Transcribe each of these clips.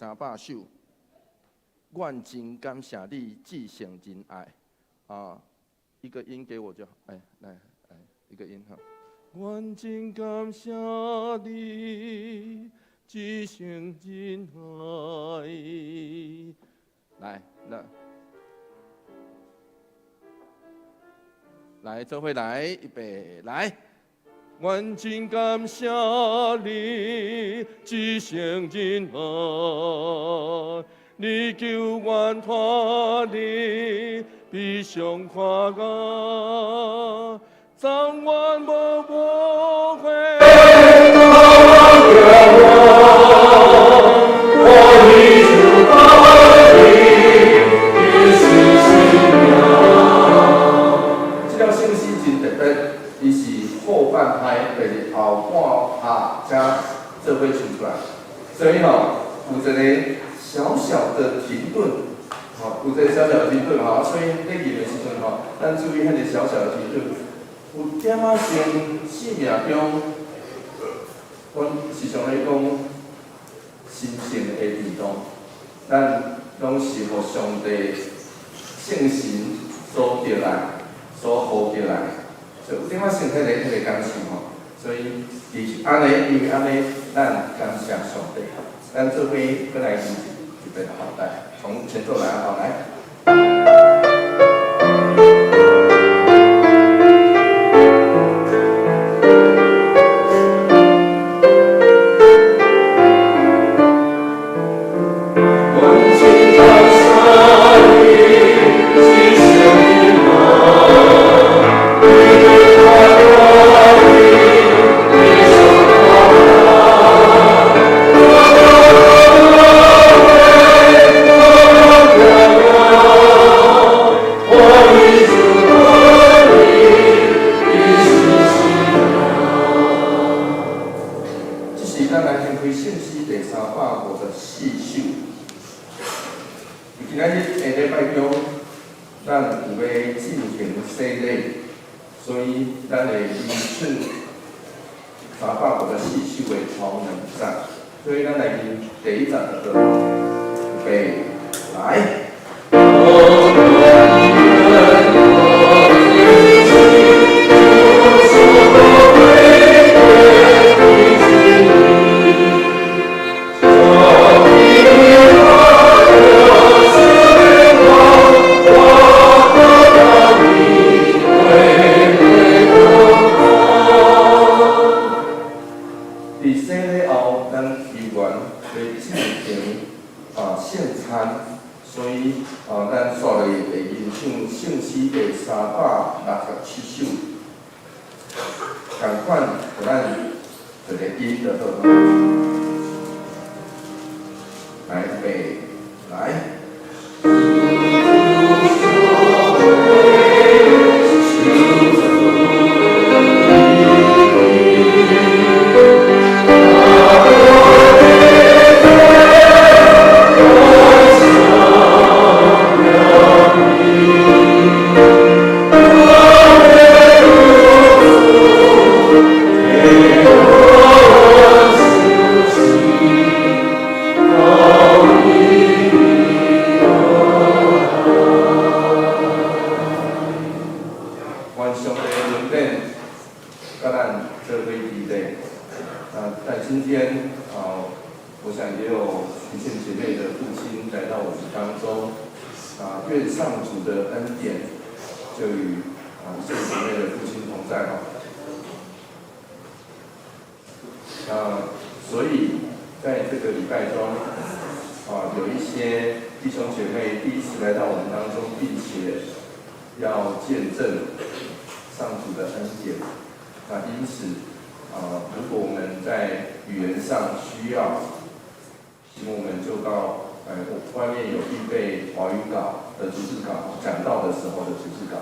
300首，愿真感谢你至诚仁爱。一个音给我就好，来，一个音哈。愿真感谢你至诚仁爱。来，来，这回来，预备，来。愿真感谢你至诚仁爱，你救阮脱离悲伤看雅，总愿无误会。这条信息真特别，伊是后半拍，就是后半才做伙唱出来，所以有一个小小的停顿，有一个小小的停顿所以在念的时阵咱注意迄个小小的停顿，有点仔像生命中，阮时常咧讲神圣的地方，咱拢是互上帝圣神所得来、所呼得来，所以有点仔像迄个感受所以是安尼，因为安尼，咱感谢上帝。咱这回过来预备的好来，从前奏来来。所以在这个礼拜中，有一些弟兄姐妹第一次来到我们当中，并且要见证上主的恩典。因此，如果我们在语言上需要，我们就到外面有预备华语稿的逐字稿，讲道的时候的逐字稿。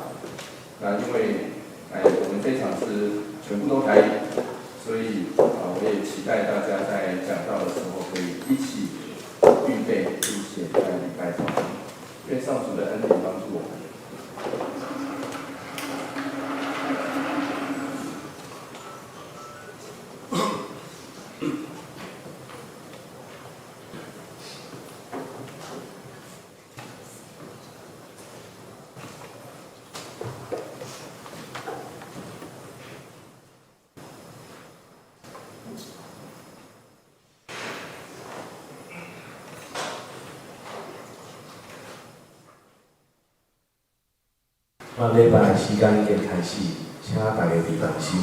因为我们这场是全部都台语，所以我也期待大家在讲道的时候可以一起预备，并且在礼拜中，愿上主的恩典帮助我们。我礼拜时间已经开始，请大家伫动心。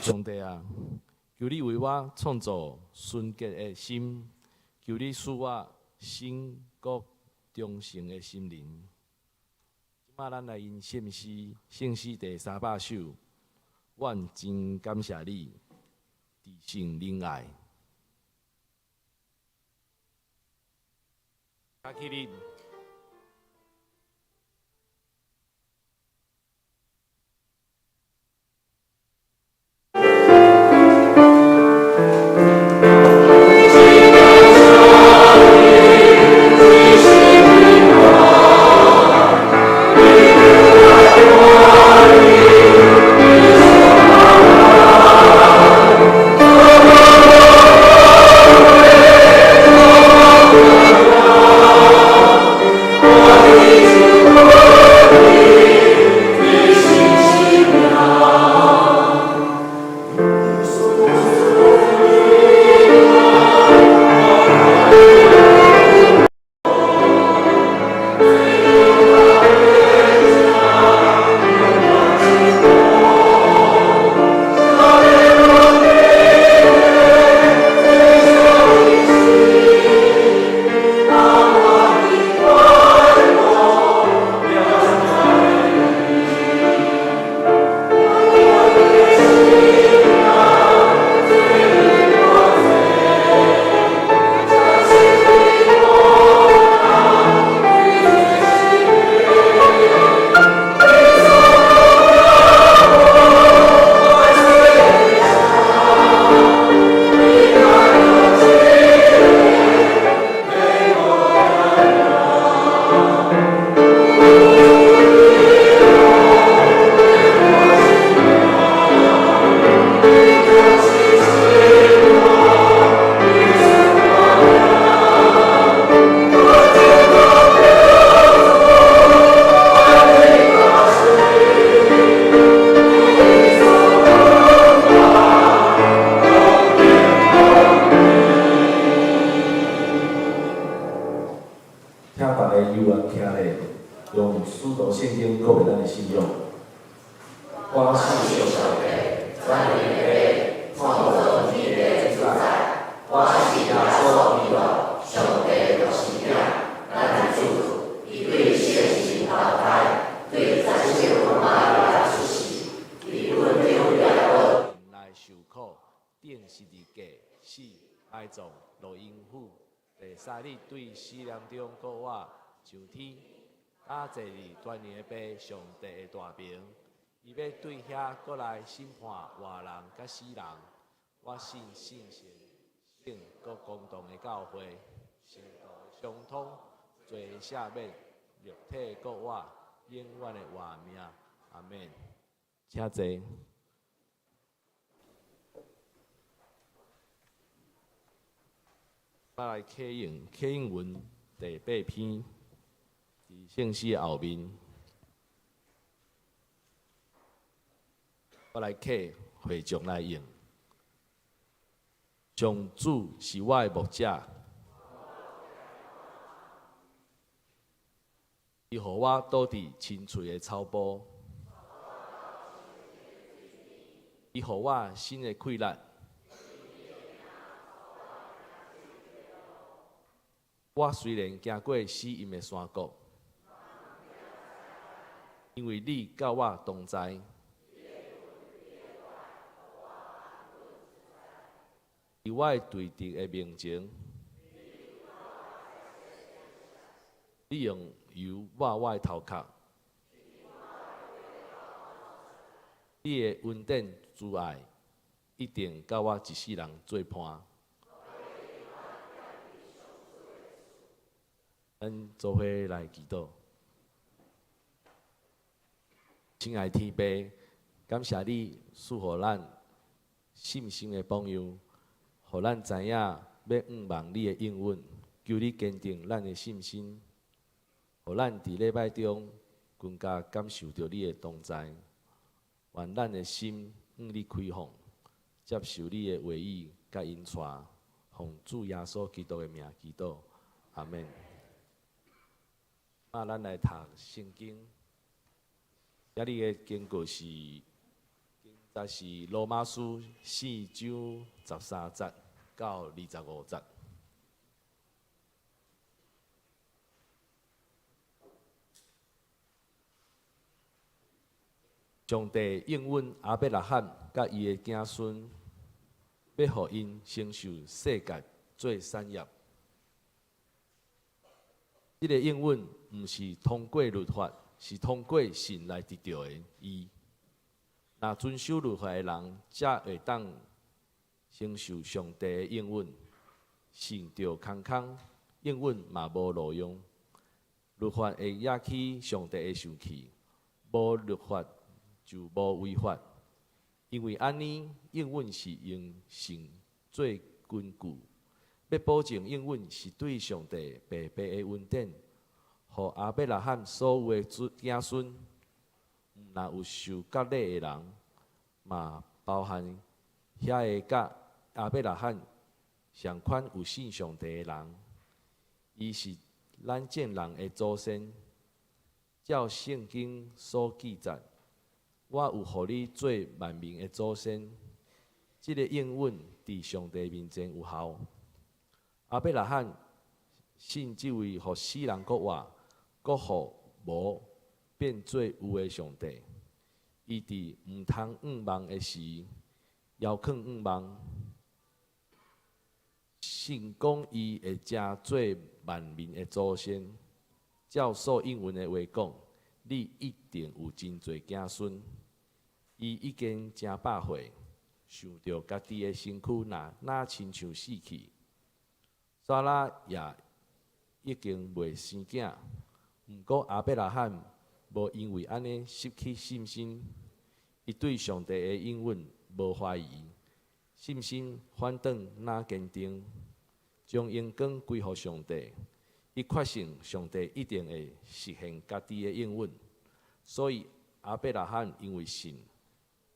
上帝啊，求你为我创造纯洁的心，求你使我醒觉忠诚的心灵。即马咱来因圣诗第300首，愿真感谢你，至圣仁爱。卡起你。人的信用。我是小小辈，在你的创造你的主宰，我是耶稣基督，上帝就是命，咱的主，伊对现实投胎，对在世玛利亚出世，伊温柔了后，来受苦，定十字架，死哀葬落阴府，第三日对死人中搁活上天，打坐伫端年的杯上帝的大名。伊要对遐过来审判活人甲死人。我信圣神，圣国公堂的教会，圣道相通，罪赦免，肉体国活，永远的活命。阿免。请坐。我来启应文第8篇，伫圣诗的后面。我来启会众来用。上主是我的牧者，伊予我倒伫青翠的草坡，伊予我新的气力。我虽然行过死荫的山谷，因为你甲我同在。伫我的对敌的面前，你用油抹我的头壳，你的恩典慈爱一定甲我一世人做伴。咱做伙来祈祷。亲爱的天父，感谢你赐予咱信心的榜样。互咱知影要仰望你的应允，求你坚定咱的信心，互咱伫礼拜中更加感受到你的同在，愿咱的心向你开放，接受你的话语甲引带，奉主耶稣基督的名祈祷，阿免。咱来读圣经，今日的经过是。这是罗马书4章13节到25节。上帝应允亚伯拉罕甲伊的子孙，要互因承受世界做产业。这个应允毋是通过律法，是通过信来得到的义。若遵守律法的人，才会当承受上帝的应允。信着空空，应允嘛无路用。律法会惹起上帝的生气，无律法就无违法。因为安尼，应允是用信做根据，要保证应允是对上帝白白的恩典，互亚伯拉罕所有的子孙。若有受割礼的人，嘛包含遐个甲亚伯拉罕相款有信上帝的人，伊是咱众人的祖先。照圣经所记载，我有互你做万民的祖先。这个应允伫上帝面前有效。亚伯拉罕信这位互死人国活，国互无。变做有的上帝，伊伫毋通仰望的时，遥控仰望，信讲伊会成做万民的祖先。照所应允的话讲，你一定有真侪子孙。伊已经真百岁，想着家己的身躯哪亲像死去，撒拉也已经未生囝。毋过亚伯拉罕无因为安尼失去信心，伊对上帝的应允无怀疑，信心反倒哪坚定，将荣光归乎上帝。伊确信上帝一定会实现家己的应允，所以亚伯拉罕因为信，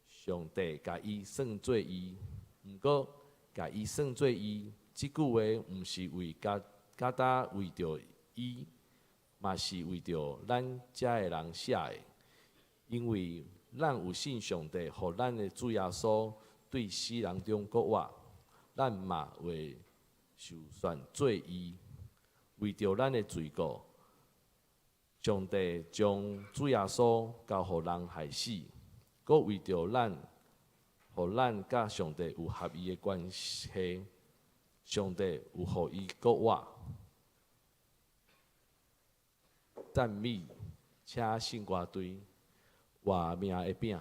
上帝甲伊算做义。毋过甲伊算做义，即句话毋是为加达为着伊。嘛是为着咱遮的人写的，因为咱有信上帝，互咱的主耶稣对死人中国活，咱嘛会受选做义。为着咱的罪过，上帝将主耶稣交互人害死，搁为着咱，互咱甲上帝有合一的关系，上帝有互伊国活。赞美，请信歌队活命的饼。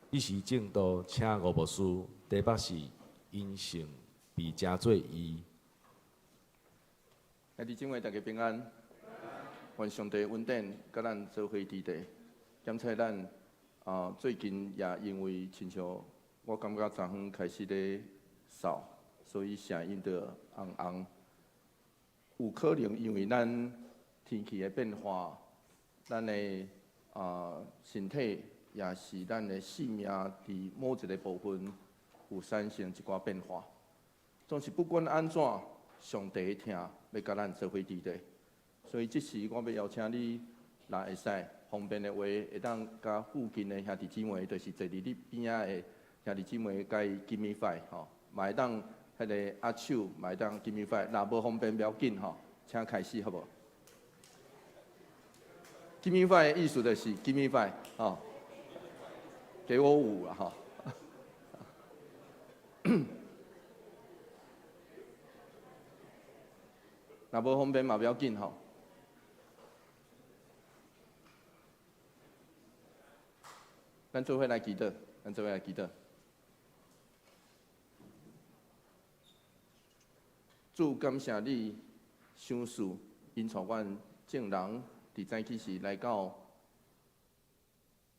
伊是正道，请吴牧师台北市因性被加做义。兄弟姊妹，大家平安。愿上帝稳定，甲咱做伙伫地。检测咱最近也因为亲像我感觉昨昏开始咧扫，所以声音就红红。有可能因为咱天气的变化，咱的身体也是咱的性命伫某一个部分有产生一寡变化。总是不管安怎，上帝听要甲咱做伙伫地。所以这时我要邀请你，若会使方便的话，会当甲附近的兄弟姊妹，就是坐伫你边仔的兄弟姊妹，甲伊 give me five 吼，嘛会当迄个握手，嘛会当 give me five。若无方便不要紧吼，请开始好无 ？give me five 的意思就是 give me five 吼。给我5了哈。若无方便嘛，不要紧吼。咱做伙来祈祷，咱做伙来祈祷。主，感谢你赏赐因带阮众人伫早起时来到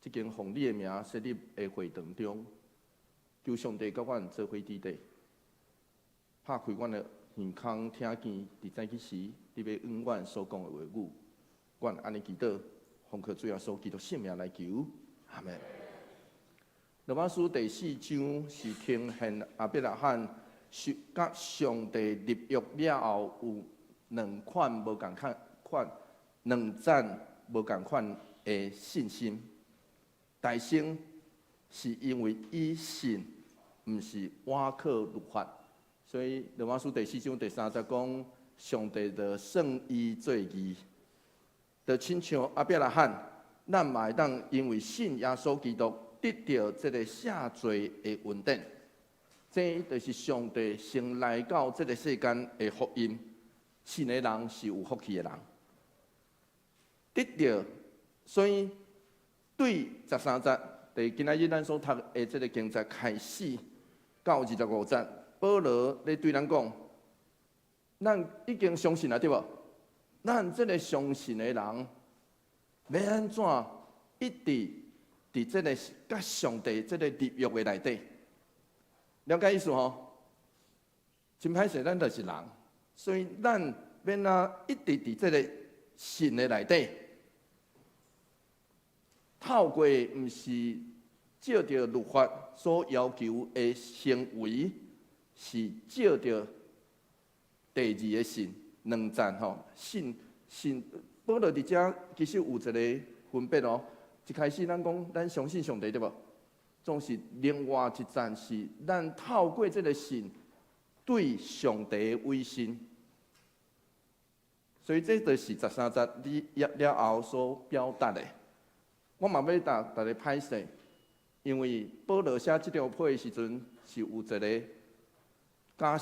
即间奉你的名设立的会堂中，求上帝甲阮做伙伫地，拍开阮的耳孔听见伫早起时你要恩阮所讲的话语。阮安尼祈祷，奉靠主耶稣基督圣名来求，阿门。罗马书第4章是听现亚伯拉罕甲上帝立约了后，有2款无共款2赞无共款的信心。大先是因为伊信，毋是倚靠律法，所以罗马书第4章第30讲，上帝就算伊做义，就亲像亚伯拉罕，咱嘛会当因为信耶稣基督。得到这个赦罪的恩典，这就是上帝先来到这个世间的福音。信的人是有福气的人，得到，所以对13节，第今仔日咱所读的这个经节开始到25节，保罗咧对咱讲，咱已经相信了，对无？咱这个相信的人，要安怎一直？伫这个甲上帝这个立约的内底，了解意思吼？真歹势，咱就是人，所以咱免一直伫这个信的内底，透过毋是照着律法所要求的行为，是照着第2个信2赞吼信。保罗伫遮其实有一个分别哦。一开始咱讲，咱相信上帝对无？总是另外一站是咱透过这个信对上帝的委身，所以这就是13节你了后所表达的。我嘛要大家歹势，因为保罗写这条批的时阵是有一个解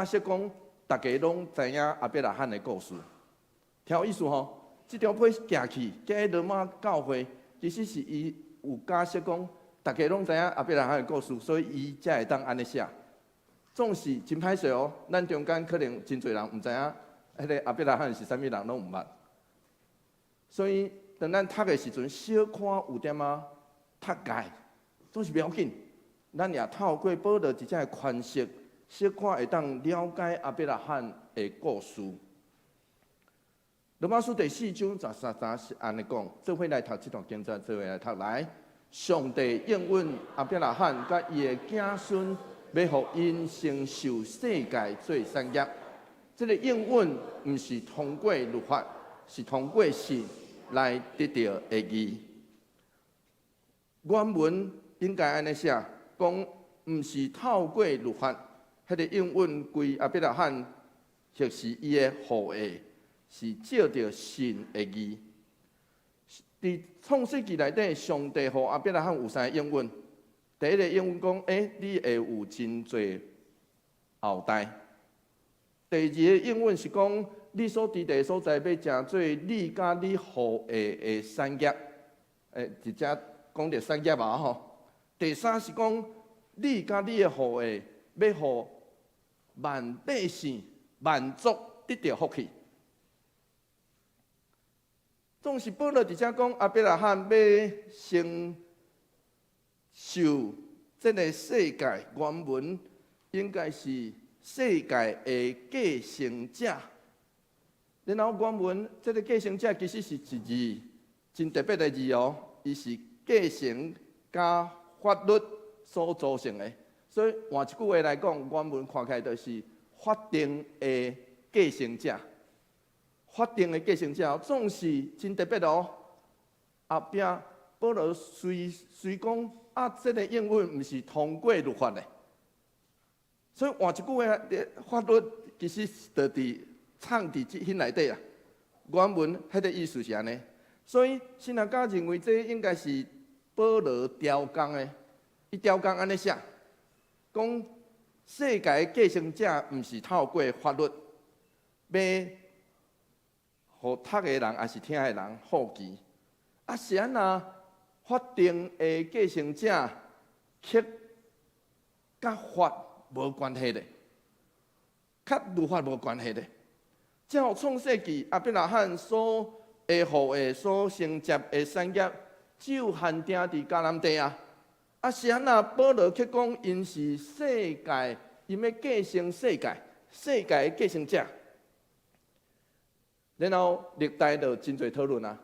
释讲，大家拢知影亚伯拉罕的故事，听有意思吼？这条批行去罗马教会，其实是伊有解释讲，大家拢知影亚伯拉罕的故事，所以伊才会当安尼写。总是真歹势哦，咱中间可能真侪人毋知影，迄个亚伯拉罕是啥物人拢毋捌。所以当咱读的时阵，小看有点读解，总是不要紧。咱也透过保罗一只的宽恕，小看会当了解亚伯拉罕的故事。罗马书第4章13节是安尼讲，做伙来读这段经节，做伙来读来。上帝应允亚伯拉罕甲伊的子孙，要互因承受世界做产业。这个应允毋是通过律法，是通过信来得到的义。原文应该安尼写，讲毋是透过律法，迄个应允归亚伯拉罕，或是伊的后裔。是照着信的义。伫创世纪内底，上帝互亚伯拉罕有3个应允。第一个应允讲，你会有真侪后代。第2个应允是讲，你所伫地所在要成做你甲你后裔的产业。直接讲着产业嘛吼。第3是讲，你甲你的后裔要互万百姓、万族得到福气。总是保罗伫遮讲，亚伯拉罕要承受这个世界，原文应该是世界的继承者。然后原文这个继承者其实是一字，真特别的字哦，伊是继承加法律所组成的。所以换一句话来讲，原文看起来就是法定的继承者。法定的继承者总是真特别哦。后壁保罗随讲这个应允毋是通过律法的，所以换一句话，法律其实就伫藏伫即内底啦。原文迄个意思是安尼，所以新人家认为这应该是保罗雕工的，伊雕工安尼写，讲世界继承者毋是透过法律，要互读的人也是听的人好奇，是安那法定的继承者，却甲法无关系的，甲律法无关系的。照创世纪亚伯拉罕所会互的、所承接的产业，只有限定伫迦南地啊。是安那保罗却讲，因是世界，因要继承世界，世界的继承者。然后历代就真侪讨论啊。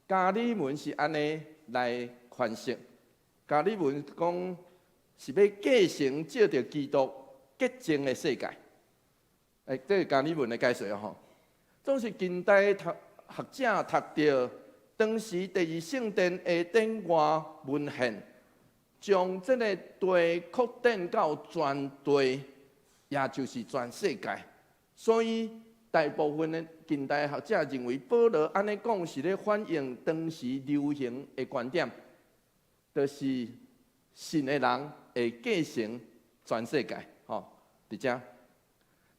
加利文是安尼来诠释，加利文讲是要继承借着基督洁净的世界。这是加利文的解释吼。总是近代学者读到当时第二圣殿的典外文献，将这个地扩展到全地，也就是全世界。所以大部分的近代学者认为，保罗安尼讲是咧反映当时流行的观点，就是信的人会继承全世界。伫遮。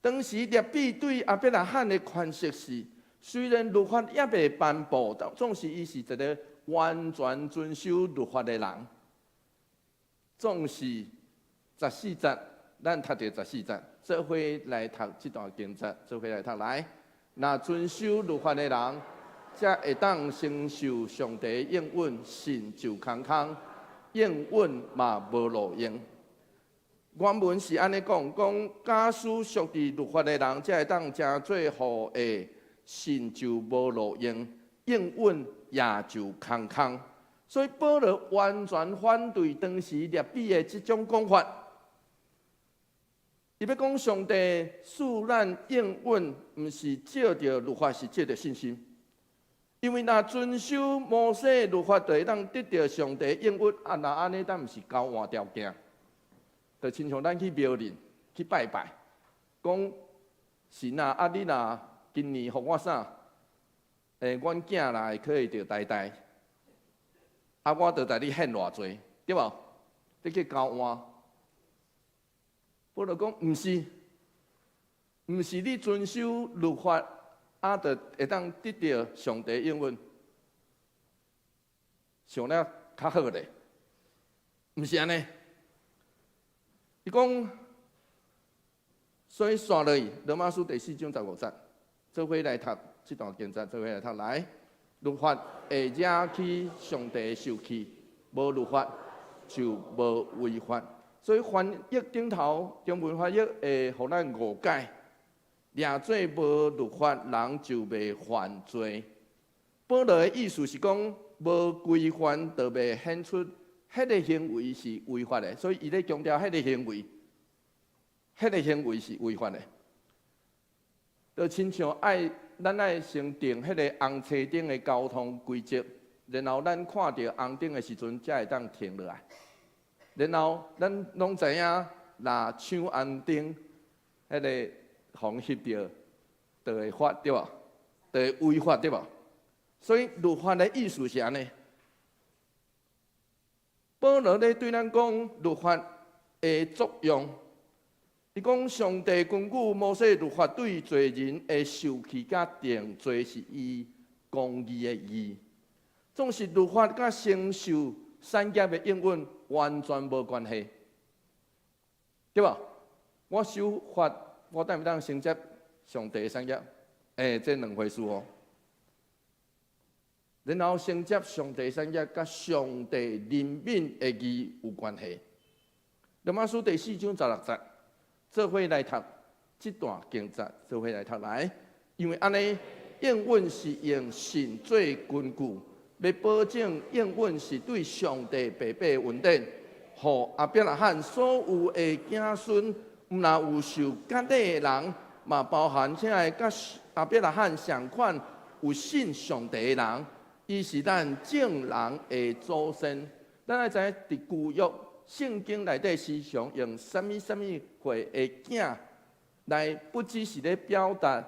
当时列比对亚伯拉罕的诠释是，虽然律法也未颁布，但总是伊是一个完全遵守律法的人。总是14节，咱读到14节，做伙来读这段经节，做伙来读来。那遵守律法的人，才会当承受上帝应允，信就康康，应允嘛无路用。原文是安尼讲，假使属伫律法的人，才会当真做好的，信就无路用，应允也就空空。所以保罗完全反对当时列比的这种讲法。伊要讲上帝使咱应允，毋是借着律法，是借着信心。因为若遵守摩西律法，就会当得到上帝应允。那安尼，咱毋是交换条件。就亲像咱去庙里去拜拜，讲神啊，你若今年互我啥？阮囝啦会可以着呆呆，我着带你献偌济，对无？你去交换。保罗讲毋是，毋是你遵守律法，就会当得到上帝应允，想了较好咧，毋是安尼。伊讲，所以刷落去，罗马书第4章15节，做伙来读这段经节，做伙来读来。律法会惹起上帝受气，无律法就无违法。所以翻译顶头中文翻译会互咱误解，掠做无律法人就袂犯罪。保罗的意思是讲，无规范就袂显出。迄个行为是违法的，所以伊咧强调迄个行为，迄个行为是违法的。就亲像咱爱先定迄个红车顶的交通规则，然后咱看到红灯的时阵，才会当停落来。然后咱拢知影，若抢红灯，迄个互翕到，就会罚对无？就会违法对无？所以律法的意思是安尼。保罗咧对咱讲律法的作用，伊讲上帝根据摩西律法对罪人的受气甲定罪是伊公义的义，总是律法甲承受产业的应允完全无关系，对吧？我守法，我当毋当承接上帝的产业？这两回事哦。然后承接上帝产业，甲上帝人民的义有关系。罗马书第4章16节，做伙来读这段经节，做伙来读来。因为安尼，应允是用信做根据，要保证应允是对上帝白白的恩典，互亚伯拉罕所有的子孙，毋若有受割礼的人，嘛包含这个甲亚伯拉罕相款有信上帝的人。伊是咱正人的祖先，咱爱知影伫旧约圣经内底时常用什么岁的囝来，不只是咧表达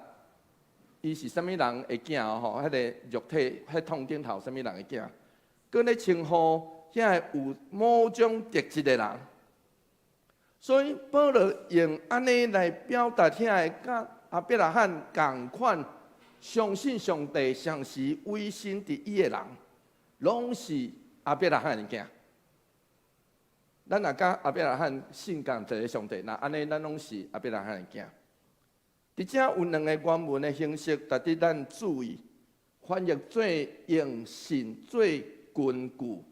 伊是什么人的囝吼，迄个肉体迄痛顶头什么人的囝，佮咧称呼遐有某种特质的人。所以保罗用安尼来表达遐个甲亚伯拉罕同款，相信上帝常时委身伫伊的人，拢是亚伯拉罕的囝。咱若甲亚伯拉罕信共一个上帝，那安尼咱拢是亚伯拉罕的囝。伫遮有两个原文的形式，值得咱注意。翻译做用信做根据，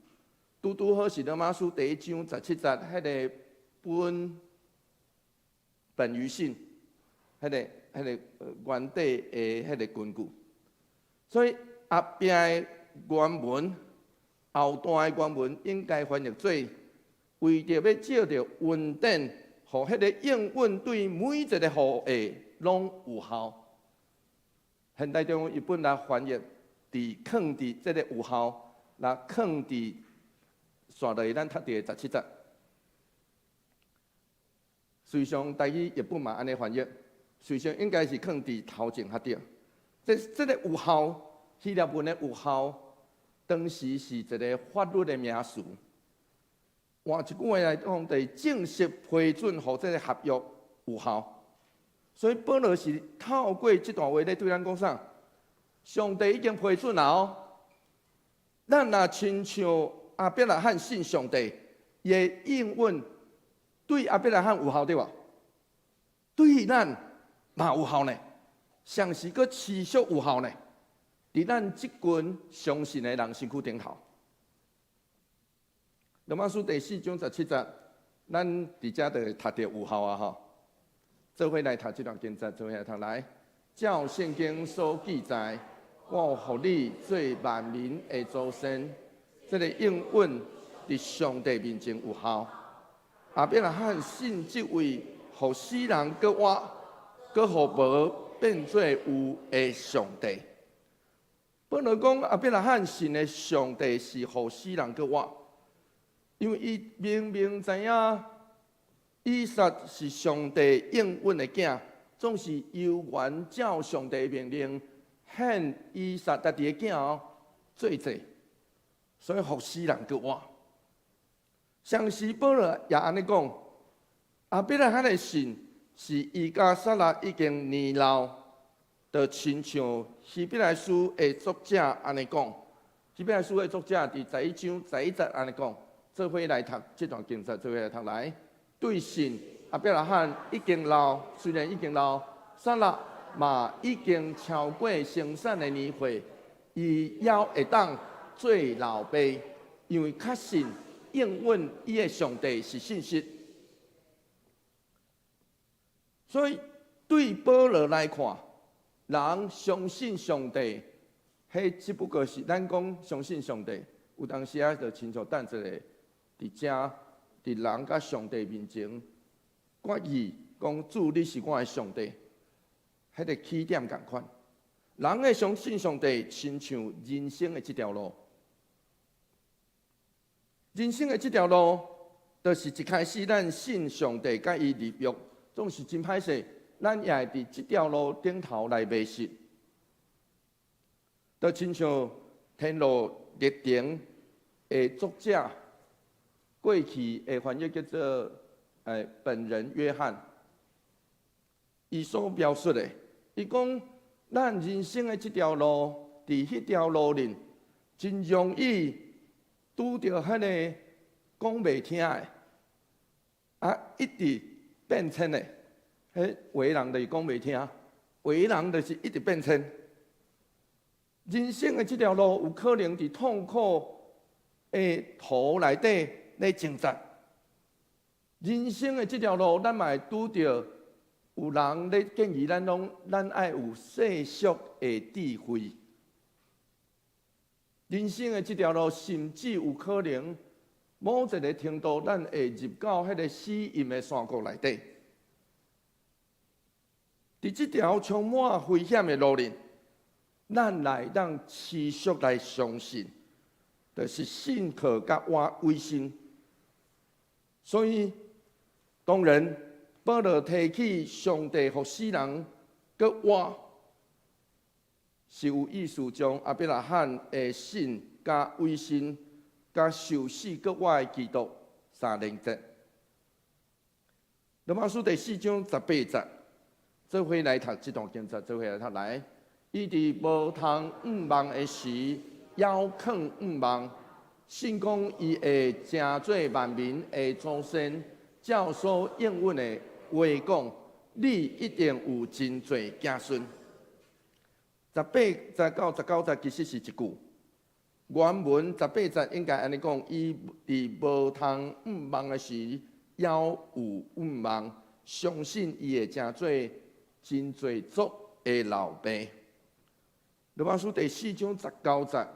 拄好是罗马书第1章17节，迄个本于信，迄个原底的迄个根据。所以后壁的原文，后段的原文应该翻译做为着要借着稳定，互迄个应允对每一个雨下拢有效。现代中一本来翻译伫放伫即个有效，来放伫线落咱读伫17节。实际上，台语日本嘛安尼翻译，实际上应该是放伫头前较对。这个有效，希腊文的有效，当时是一个法律的名词。换一句话来讲，就是正式批准互这个合约有效。所以保罗是透过这段话咧对咱讲啥？上帝已经批准了哦。咱若亲像亚伯拉罕信上帝，伊的应允对亚伯拉罕有效对无？对咱嘛有效呢，上是阁持续有效呢。伫咱即群相信的人身躯顶头。罗马书第4章17节，咱伫遮就读着有效啊吼。做伙来读这段经节，做伙来读来。照圣经所记载，我互你做万民的祖先。这个应允伫上帝面前有效。亚伯拉罕信即位，互死人搁活，搁互无变做有的上帝。保罗讲亚伯拉罕信的上帝是互死人搁活，因为伊明明知影。以撒是上帝应允的囝，总是由原照上帝命令献以撒家己的囝做祭，所以互死人搁活。上时保罗也安尼讲，亚伯拉罕的信是伊甲撒拉已经年老，就亲像希伯来书的作者安尼讲。希伯来书的作者伫11章11节安尼讲，做伙来读这段经节，做伙来读来。对信亚伯拉罕已经老，虽然已经老，撒拉嘛已经超过生产的年岁，伊也会当做老爸，因为确信应允伊的上帝是信实。所以对保罗来看，人相信上帝，迄只不过是咱讲相信上帝，有当时啊就亲像等一个伫遮。伫人甲上帝面前，决意讲主你是我的上帝，迄个起点共款。人的相信上帝，亲像人生的这条路。人生的这条路，就是一开始咱信上帝，甲伊立约，总是真歹势，咱也会伫这条路顶头来迷失。就亲像天路历程的作者。过去的翻译叫做本人约翰，伊所描述的，伊讲咱人生的这条路，伫迄条路里，真容易拄着迄个讲袂听的，一直变迁的，迄为人就是讲袂听，为人就是一直变迁。人生的这条路有可能伫痛苦的途内底。来挣扎，人生的这条路，咱嘛会拄着有人咧建议咱爱有世俗的智慧。人生的这条路，甚至有可能某一个程度，咱会入到迄个死荫的山谷内底。伫这条充满危险的路里，咱来当持续来相信，就是信靠甲委身。所以，当然，保罗提起上帝互死人搁活，是有意思将亚伯拉罕的信甲委身甲受死搁活的基督三连结。罗马书第4章18节，做伙来读这段经节，做伙来读来。伊伫无通毋望的时，遥看毋望，信讲伊会成做万民的祖先，照所应允的话讲，你一定有真侪子孙。18节到19节其实是一句。原文18节应该安尼讲：伊伫无通毋望的时，遥有毋望，相信伊会成做真侪族的老爸。罗马书第4章19节，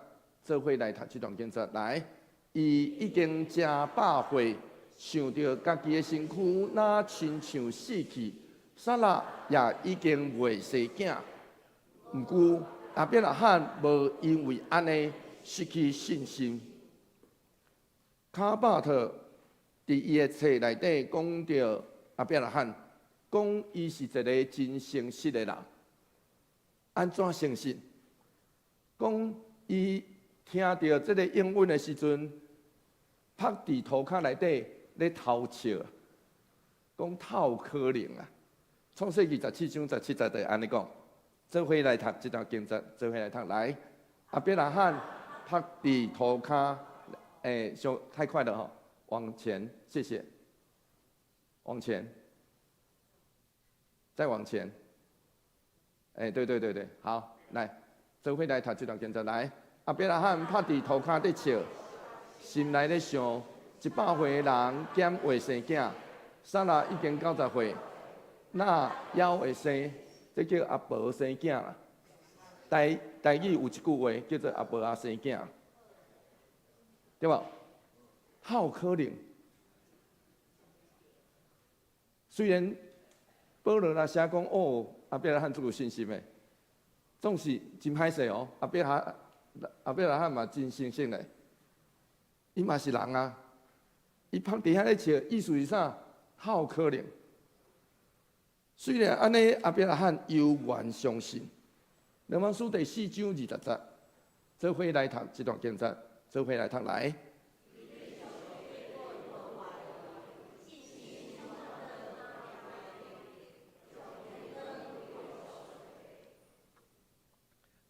做伙来读这段经节来。伊已经真饱岁，想到家己的身躯若亲像死去，撒拉也已经未生囝。毋过亚伯拉罕无因为安尼失去信心。卡巴特伫伊的册内底讲到亚伯拉罕，讲伊是一个真诚实的人。安怎诚实？讲伊听到这个应允的时阵，趴伫涂骹内底咧偷笑，讲透可能啊。创世记17章17节就安尼讲。做伙来读这段经节，做伙来读来。亚伯拉罕趴伫涂骹，太快了哈，往前，谢谢。往前，再往前。对，好，来，做伙来读这段经节来。亚伯拉罕趴伫涂骹伫笑，心内咧想，100岁的人兼未生囝，撒拉已经90岁，那还会生？这叫阿婆生囝啦。台语有一句话叫做阿婆仔生囝，对吧？好可能。虽然保罗啦写讲哦，阿伯拉罕足有信心的，总是真歹势哦。阿伯拉罕嘛真诚实的，伊嘛是人啊。伊趴伫遐咧笑，意思是啥？好可能。虽然安尼，亚伯拉罕犹原相信。罗马书第4章20节，做伙来读这段经节，做伙来读来。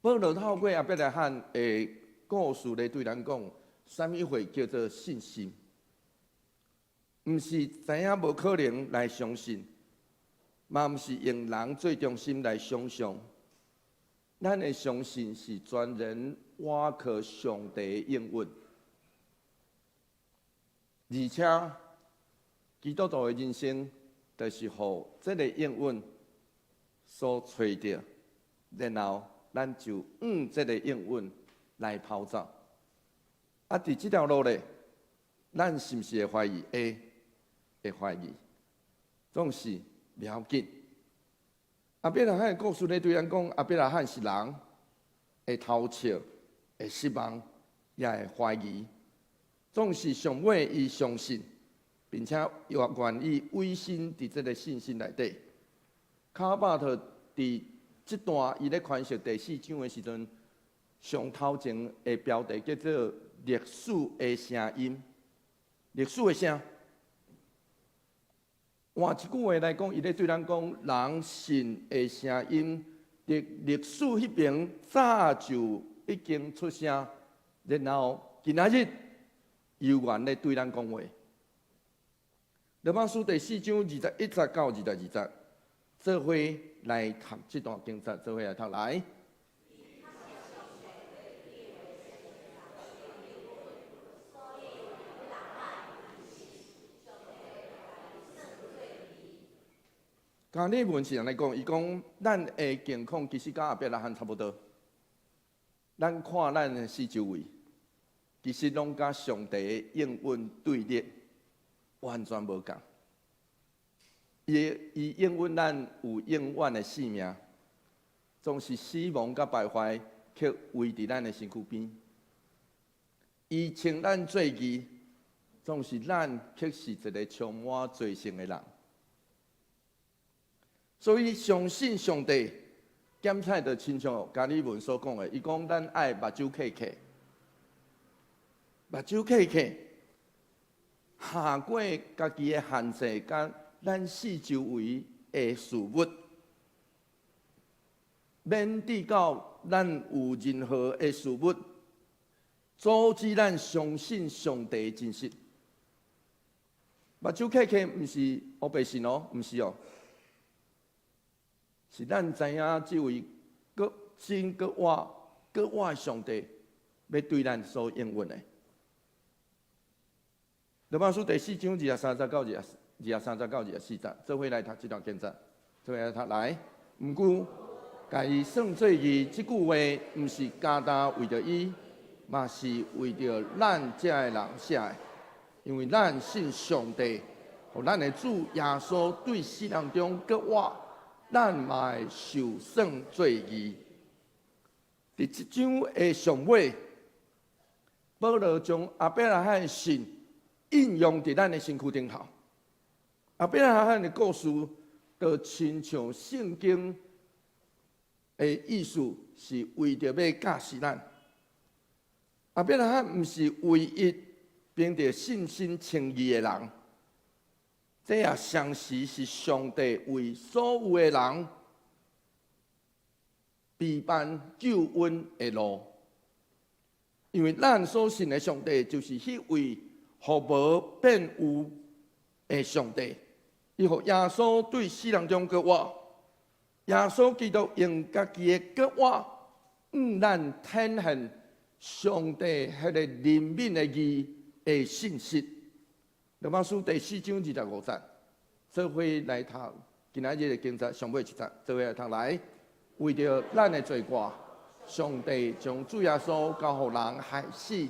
保罗透过亚伯拉罕的故事来对咱讲，啥物会叫做信心？毋是知影无可能来相信。嘛，毋是用人最中心来想象，咱的相信是全人倚靠上帝的应允，而且基督徒的人生，就是互这个应允所找到，然后咱就这个应允来跑走。啊，伫这条路咧，咱是毋是会怀疑？会怀疑，总是。不要紧。亚伯拉罕的故事咧，对咱讲，亚伯拉罕是人，会偷笑，会失望，也会怀疑，总是上尾伊相信，并且也愿意委身伫这个信心内底。卡巴特伫这段伊咧传述第4章的时阵，上头前的标题叫做“历史的声音”，历史的声。换一句话来讲，伊咧对咱讲，人信的声音，历史迄边早就已经出声，然后今仔日犹原咧对咱讲话。罗马书第4章21节到22节，做伙来读这段经节，做伙来读来。加内文是安尼讲，伊讲咱的境况其实甲亚伯拉罕差不多。咱看咱的四周围，其实拢甲上帝的应允对立，完全无共。伊应允咱有永远的性命，总是死亡甲败坏却围伫咱的身躯边。伊称咱罪义，总是咱却是一个充满罪性的人。所以相信上帝，检采就亲像加利文所讲的，伊讲咱爱目睭闭起，目睭闭起，下过家己的限制，甲咱四周围的事物，免致到咱有任何的事物阻止咱相信上帝的真实。目睭闭起，毋是黑白信哦，毋是哦，是咱知影这位搁真搁活的上帝要对咱所应允的。罗马书第4章23节到23节到24节，做伙来读这段经节，做伙来读来。毋过，家己算做义，这句话毋是加单为着伊，嘛是为着咱这的人写的，因为咱信上帝，互咱的主耶稣对死人中搁活，咱嘛会受算做义。伫这章的上尾，保罗将亚伯拉罕的信应用伫咱的身躯顶头。亚伯拉罕的故事，就亲像圣经的意思，是为着要教示咱。亚伯拉罕毋是唯一凭着信心称义的人，这也相时是上帝为所有的人备办救恩的路。因为咱所信的上帝，就是迄位互无变有的上帝，伊互耶稣对死人中搁活，耶稣基督用家己的搁活，咱体现上帝迄个怜悯的义的信息。罗马书第4章25节，做伙来读今仔日的经节上尾一节，做伙来读来。为着咱的罪过，上帝将主耶稣交互人害死。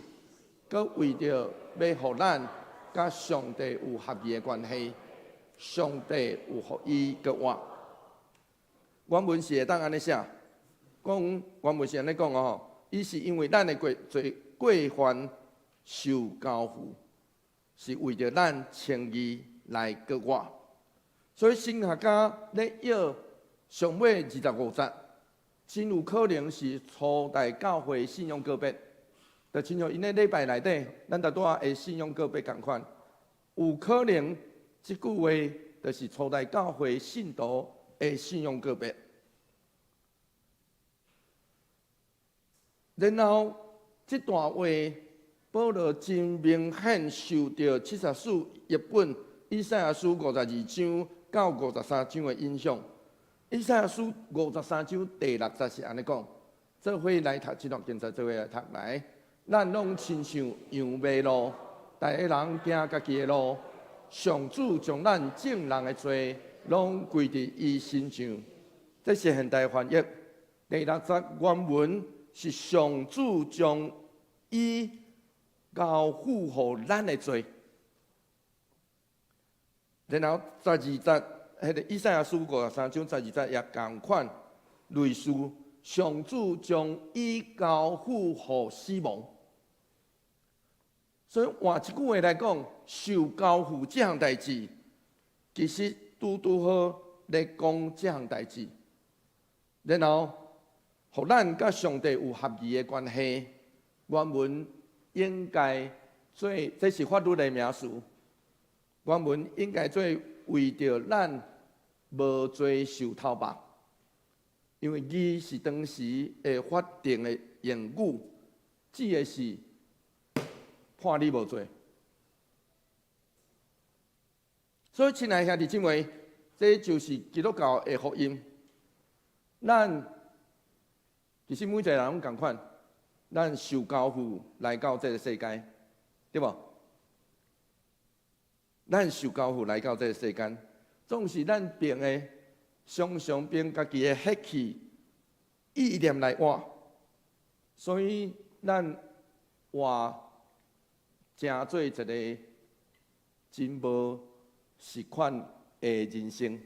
佮为着要互咱甲上帝有合宜的关系，上帝有互伊搁活。原文是会当安尼写，讲原文是安尼讲哦，伊是因为咱的过犯受交付，是为着咱称义来搁活。所以神学家咧约上尾25节，真有可能是初代教会信仰个别。就亲像因咧礼拜内底，咱大多的信仰个别共款，有可能即句话就是初代教会信徒的信仰个别。然后这段话，保罗真明显受到74译本以赛亚书52章到53章的影响。以赛亚书53章第6节是安尼讲，做伙来读这段经节，做伙来读来。咱拢亲像羊迷路，逐个人行家己的路。上主将咱正人的罪拢归伫伊身上。这是现代翻译。第6节原文是上主将伊交付互咱的罪。然后12节，迄个以赛亚书53章12节也同款类似，上主将伊交付互死亡。所以换一句话来讲，受交付这项代志，其实拄好来讲这项代志。然后，互咱甲上帝有合宜的关系，原文应该做，这是法律的名词。原文应该做为着咱无罪受头罚，因为义是当时的法定的用语，指的是判你无罪。所以，亲爱兄弟姊妹，这就是基督教的福音。咱其实每一个人拢同款，咱受交付来到这个世界，对无？咱受交付来到这个世间，总是咱凭的常常凭家己的血气意念来活，所以咱活成做一个真无实款的人生。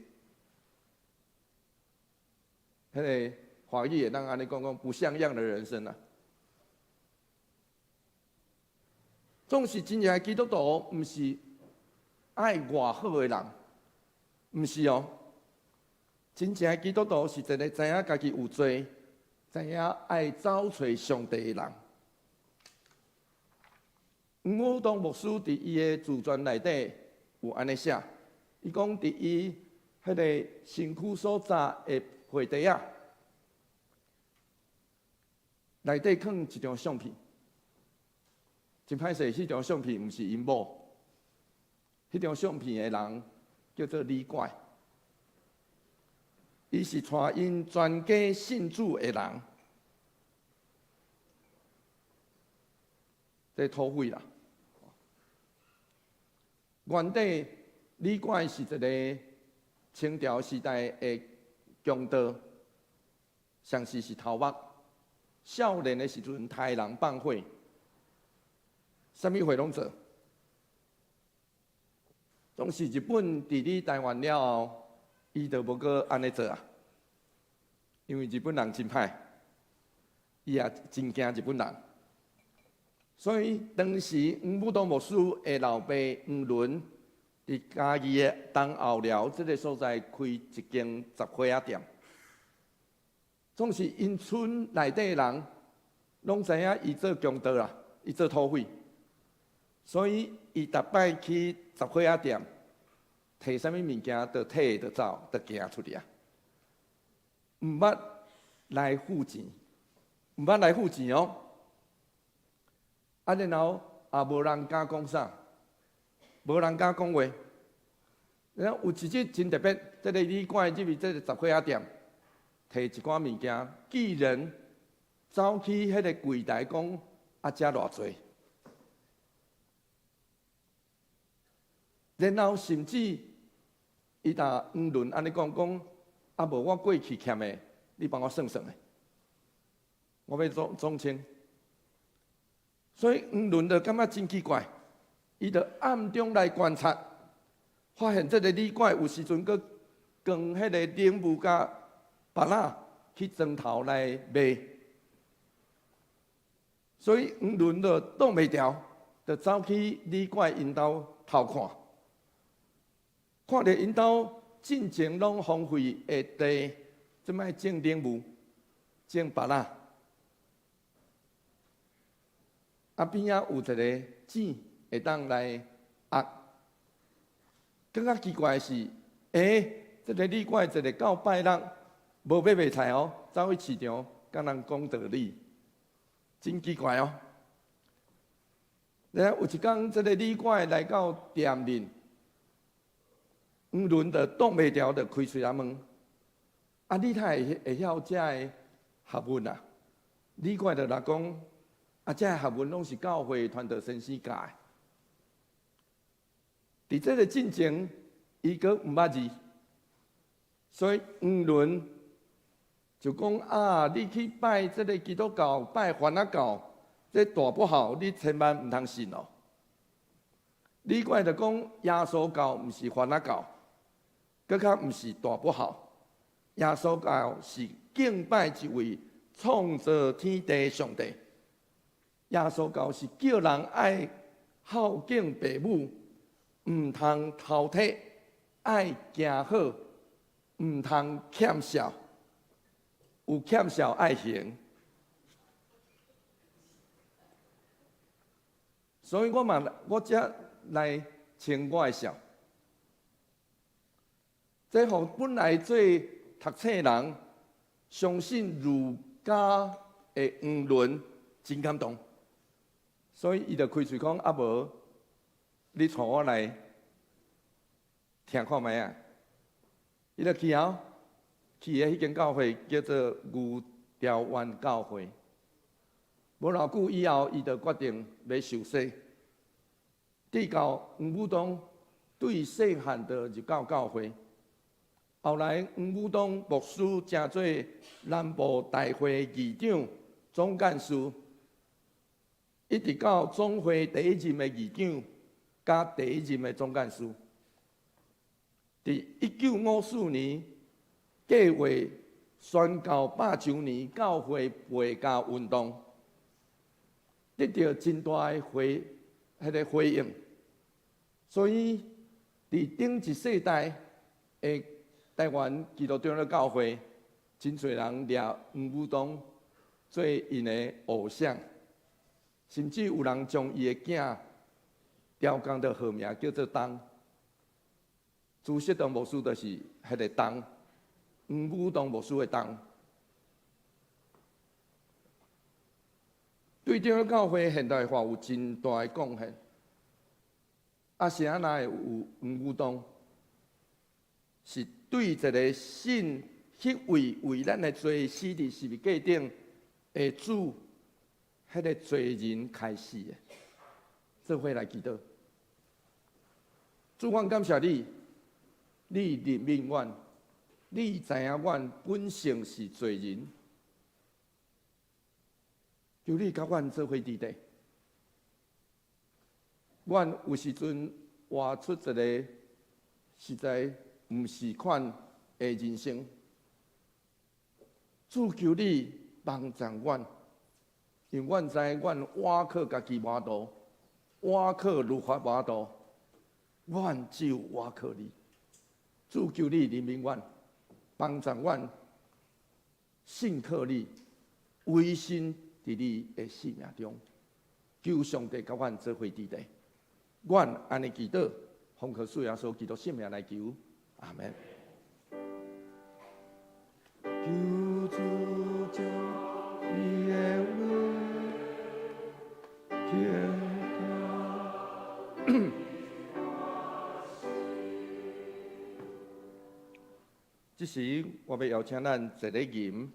迄个华语也当安尼讲不像样的人生啊。总是真正的基督徒，毋是爱外好的人，毋是哦。真正的基督徒是一个知影家己有罪，知影爱找找上帝的人。黄武东牧师伫伊的自传内底有安尼写，伊讲伫伊迄个身躯所扎的皮袋啊，内底放一张相片。真歹势，迄张相片毋是因某，迄张相片的人叫做李怪，伊是带因全家信主的人，这土匪啦。原底李怪是一个清朝时代的强盗，上时是头目。少年的时阵，杀人放火，啥物货拢做。总是日本伫你台湾了后，伊就无搁安尼做啊。因为日本人真歹，伊也真惊日本人。所以当时黄武东牧师的老爸黄伦伫嘉义的东后寮这个所在开一间杂货仔店。总是因村内底的人拢知影伊做强盗啦，伊做土匪，所以伊逐摆去杂货仔店，摕啥物物件，就摕就走，就行出去啊。毋捌来付钱，毋捌来付钱哦。啊，然后也无人敢讲啥，无人敢讲话。然后有一日真特别，这个李怪入去这个杂货仔店。摕一寡物件，寄人走去迄个柜台讲：“啊，遮偌济。”然后甚至伊甲黄伦安尼讲：“啊，无我过去欠的，你帮我算算的，我要总清。”所以黄伦就感觉真奇怪，伊就暗中来观察，发现这个李怪有时阵佫跟迄个铃木甲。把那去砖头来卖，所以黄伦就挡袂牢，就走去李怪因兜偷看，看到因兜进前拢荒废的地，即摆种铃木、种芭乐，啊边仔有一个井会当来压。更较奇怪的是，这个李怪一个到拜六。无买卖菜哦，走去市场，甲人讲道理，真奇怪哦。然后有一天，这个李怪来到店面，黄伦就挡袂牢，就开嘴来问：“啊，你太会晓遮个学问啊？”李怪就来讲：“啊，遮个学问拢是教会传道先生教的。”伫这个进前，伊阁毋捌字，所以黄伦。就讲啊，你去拜这个基督教，拜梵啊教，这大不好，你千万唔通信哦。李怪就讲，耶稣教唔是梵啊教，更较唔是大不好。耶稣教是敬拜一位创造天地的上帝。耶稣教是叫人爱孝敬父母，唔通偷摕，爱行好，唔通欠孝。有欠孝爱行，所以我则来称我的孝。这互本来做读册人，相信儒家的黄伦真感动，所以伊就开嘴讲：“啊无，你带我来听看卖啊！”伊就去后。去的迄间教会叫做牛潮湾教会。无偌久以后，伊就决定要受洗。直到黄武东对细汉就入到教会，后来黄武东牧师成做南部大会议长、总干事，一直到总会第一任的议长，加第一任的总干事。伫1954年。计划宣告100周年教会培家运动，得到真大的回应，所以伫顶一世代的台湾基督教的教会，真侪人掠黄武东做因的偶像，甚至有人将伊的囝雕工的号名叫做东。朱熹堂牧师就是迄个东，黄武堂牧师的东。对中央教会现代化有真大的贡献。啊，是安那会有黄武堂？是对一个信迄位为咱的罪死伫十字架顶的主，迄个罪人开始的。做伙来祈祷。主，我感谢你，你任命阮，你知影阮本性是罪人，求你甲阮做伙伫地。阮有时阵活出一个实在毋是款的人生，主求你帮助阮，因为阮知阮倚靠家己无度，倚靠律法无度，阮只有倚靠你。主求你怜悯阮，帮助阮信靠你，委身伫你的生命中，求上帝甲阮做伙伫地。阮安尼祈祷，奉靠主耶稣基督圣名来求，阿门。求主将你的恩听听。这时，我要邀请咱一个吟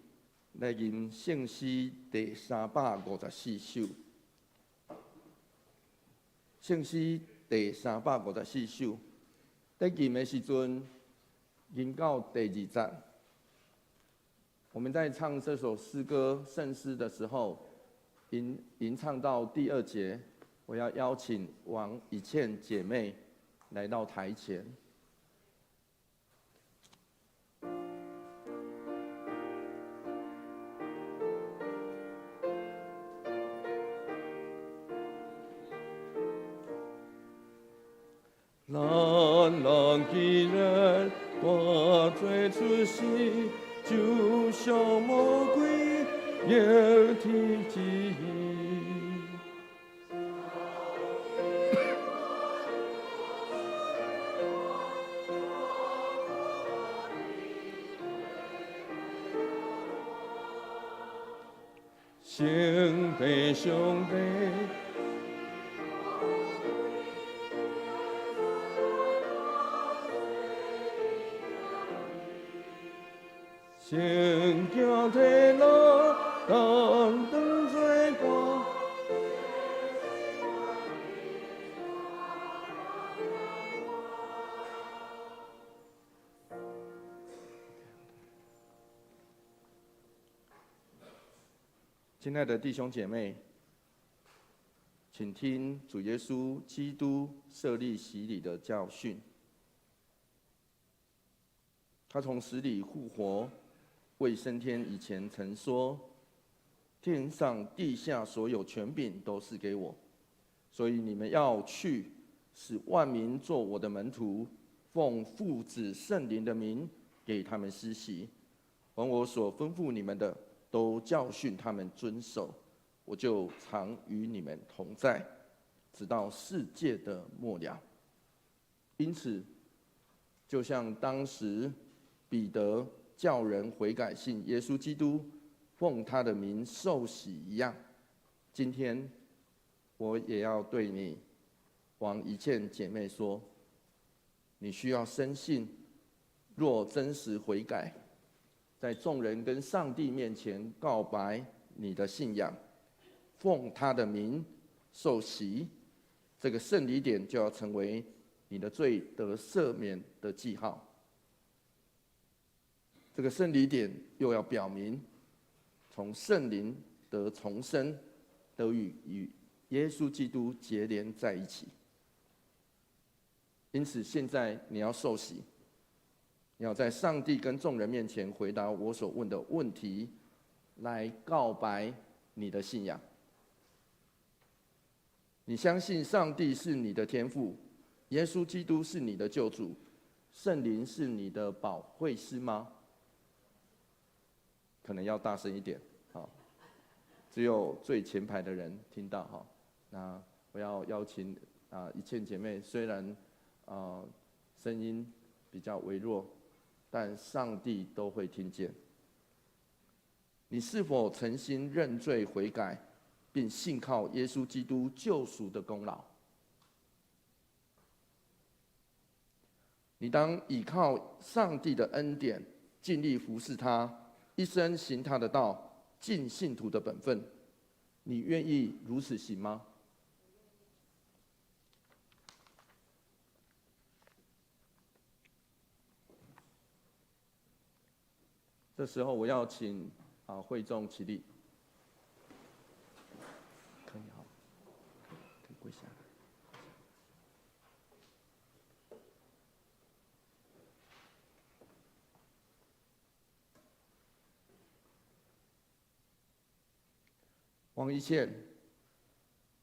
来吟圣诗第354首。圣诗第354首，在吟的时阵，吟到第2节。我们在唱这首诗歌圣诗的时候，吟唱到第2节，我要邀请王以倩姐妹来到台前。既然大罪出世，就像魔鬼也提起。兄弟兄弟。圣教体路，当当最光。亲爱的弟兄姐妹，请听主耶稣基督设立洗礼的教训。他从死里复活。未升天以前曾说：“天上地下所有权柄都是给我，所以你们要去，使万民做我的门徒，奉父子圣灵的名给他们施洗，凡我所吩咐你们的，都教训他们遵守。我就常与你们同在，直到世界的末了。”因此，就像当时彼得叫人悔改信耶稣基督，奉他的名受洗一样，今天我也要对你王一倩姐妹说，你需要深信，若真实悔改，在众人跟上帝面前告白你的信仰，奉他的名受洗，这个圣礼点就要成为你的罪得赦免的记号。这个圣礼点又要表明，从圣灵得重生，得与耶稣基督结连在一起。因此，现在你要受洗，你要在上帝跟众人面前回答我所问的问题，来告白你的信仰。你相信上帝是你的天父，耶稣基督是你的救主，圣灵是你的保惠师吗？可能要大声一点，好，只有最前排的人听到哈。那我要邀请一切姐妹虽然声音比较微弱，但上帝都会听见。你是否诚心认罪悔改，并信靠耶稣基督救赎的功劳？你当倚靠上帝的恩典，尽力服侍他，一生行他的道，尽信徒的本分。你愿意如此行吗？这时候我要请会众起立，可以哈，可以跪下来。王一茜，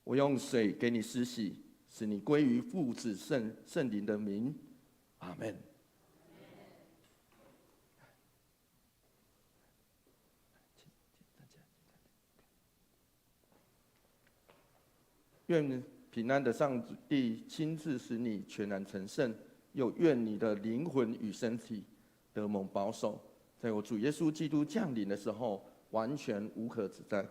我用水给你施洗，使你归于父子圣灵的名。阿们。愿平安的上帝亲自使你全然成圣，又愿你的灵魂与身体得蒙保守，在我主耶稣基督降临的时候，完全无可指摘。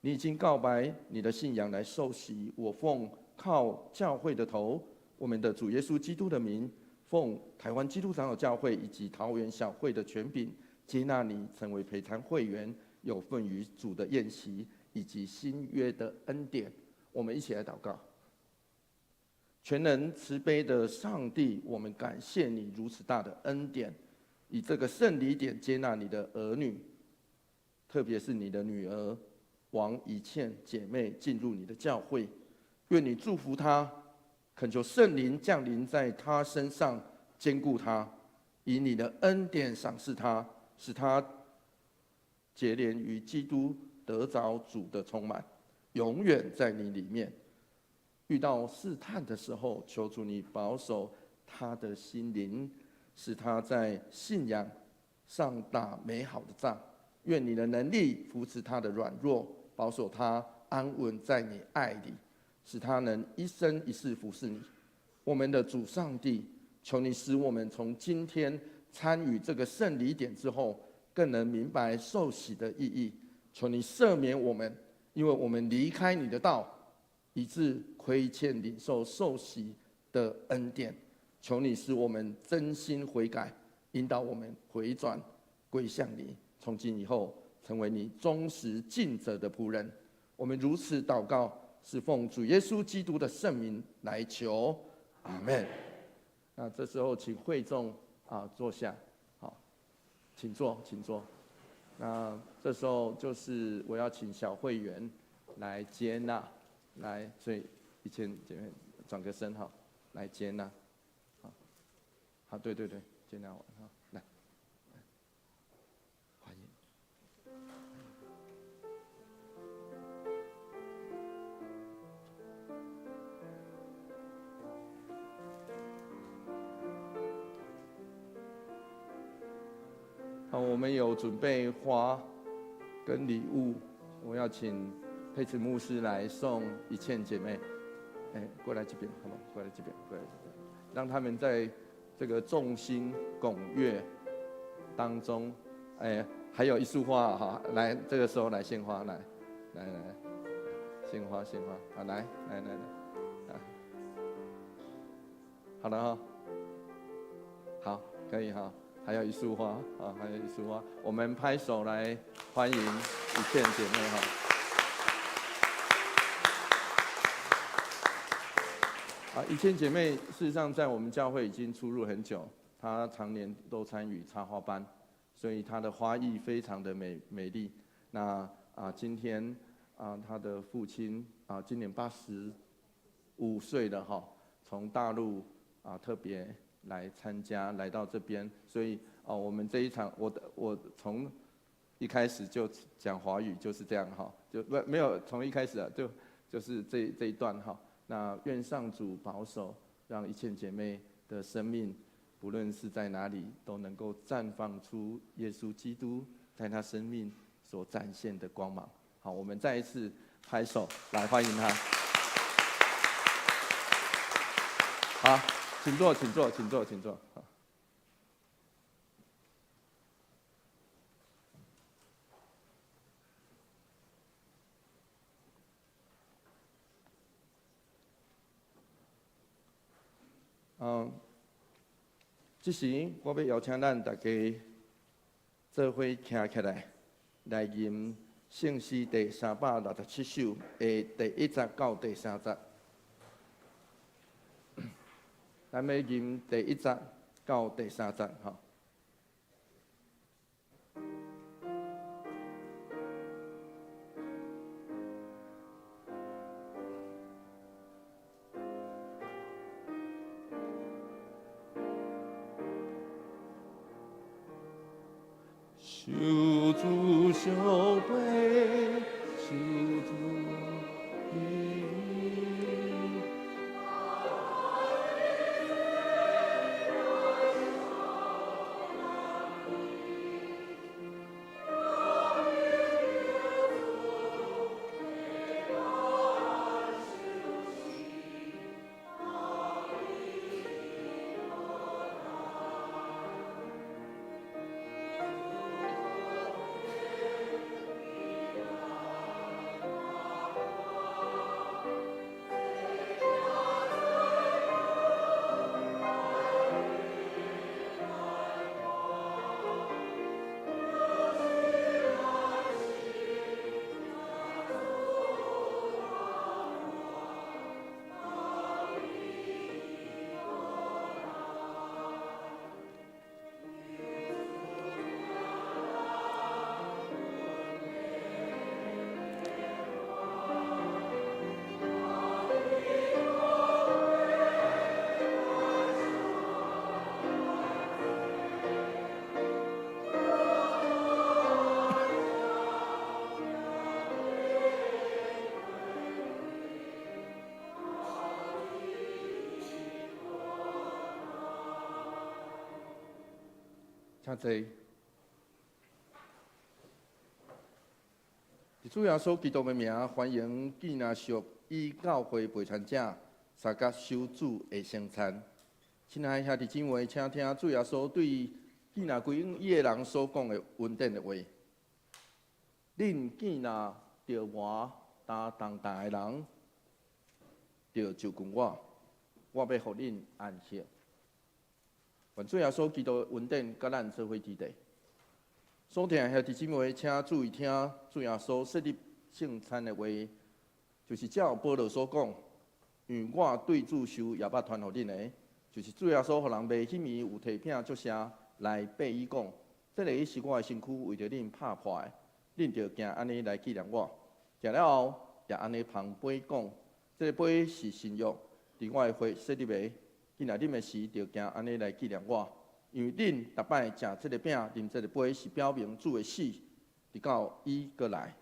你已经告白你的信仰来受洗，我奉靠教会的头，我们的主耶稣基督的名，奉台湾基督长老教会以及桃园小会的权柄，接纳你成为陪参会员，有份于主的宴席以及新约的恩典。我们一起来祷告。全能慈悲的上帝，我们感谢你如此大的恩典，以这个圣礼典接纳你的儿女，特别是你的女儿王一茜姐妹进入你的教会。愿你祝福她，恳求圣灵降临在她身上，坚固她，以你的恩典赏赐她，使她结连于基督，得着主的充满，永远在你里面。遇到试探的时候，求主你保守他的心灵，使他在信仰上打美好的仗。愿你的能力扶持他的软弱，保守他安稳在你爱里，使他能一生一世服侍你。我们的主上帝，求你使我们从今天参与这个圣礼典之后，更能明白受洗的意义。求你赦免我们，因为我们离开你的道，以致亏欠领受受洗的恩典。求你使我们真心悔改，引导我们回转归向你，从今以后成为你忠实尽责的仆人。我们如此祷告，是奉主耶稣基督的圣名来求，阿们。那这时候请会众坐下，好，请坐，请坐。那这时候就是我要请小会员来接纳，来，所以一千姐妹转个身好，来接纳，好，对对对，接纳我，好，来，欢迎。好，我们有准备花跟礼物，我要请佩慈牧师来送一茜姐妹，过来这边，好吗？过来这边，过来这边，让他们在这个众星拱月当中，还有一束花，哈，来，这个时候来献花，来，献花，献花，好，来，好了哈，好，可以哈。还有一束花啊，还有一束花，我们拍手来欢迎一茜姐妹哈。一茜姐妹事实上在我们教会已经出入很久，她常年都参与插花班，所以她的花艺非常的美丽。那今天她的父亲今年85岁了哈，从大陆特别来参加，来到这边，所以我们这一场，我从一开始就讲华语，就是这样哈，就没有从一开始就是这一段哈。那愿上主保守，让一茜姐妹的生命，不论是在哪里，都能够绽放出耶稣基督在她生命所展现的光芒。好，我们再一次拍手来欢迎她。好，请坐，请坐，请坐，请坐。这时我要邀请咱大家做伙站起来，来吟圣诗第367首的第1节到第3节。咱要吟第1节到第3节，吼。受主小杯，受主杯。请坐。伫主耶稣基督的名，欢迎纪那属以教会陪参者参加守主的圣餐。亲爱兄弟姊妹，请听主耶稣对纪那归伊的人所讲的恩典的话。恁纪那着我担重担的人，着就近我，我要互恁安息。愿主耶稣基督的恩典甲咱做伙支持。所听兄弟姊妹，请注意听主耶稣设立圣餐的话，就是照保罗所讲，因我对主受也捌传互恁的，就是主耶稣互人卖迄暝有提饼作声来背伊讲，这个是我的身躯为着恁拍破的，恁着行安尼来纪念我。行了后，也安尼捧杯讲，这个杯是新约，伫我的血设立的。今仔啉的时，着行安尼来纪念我，因为恁逐摆食这个饼、啉这个杯，是表明主的死，直到伊过来。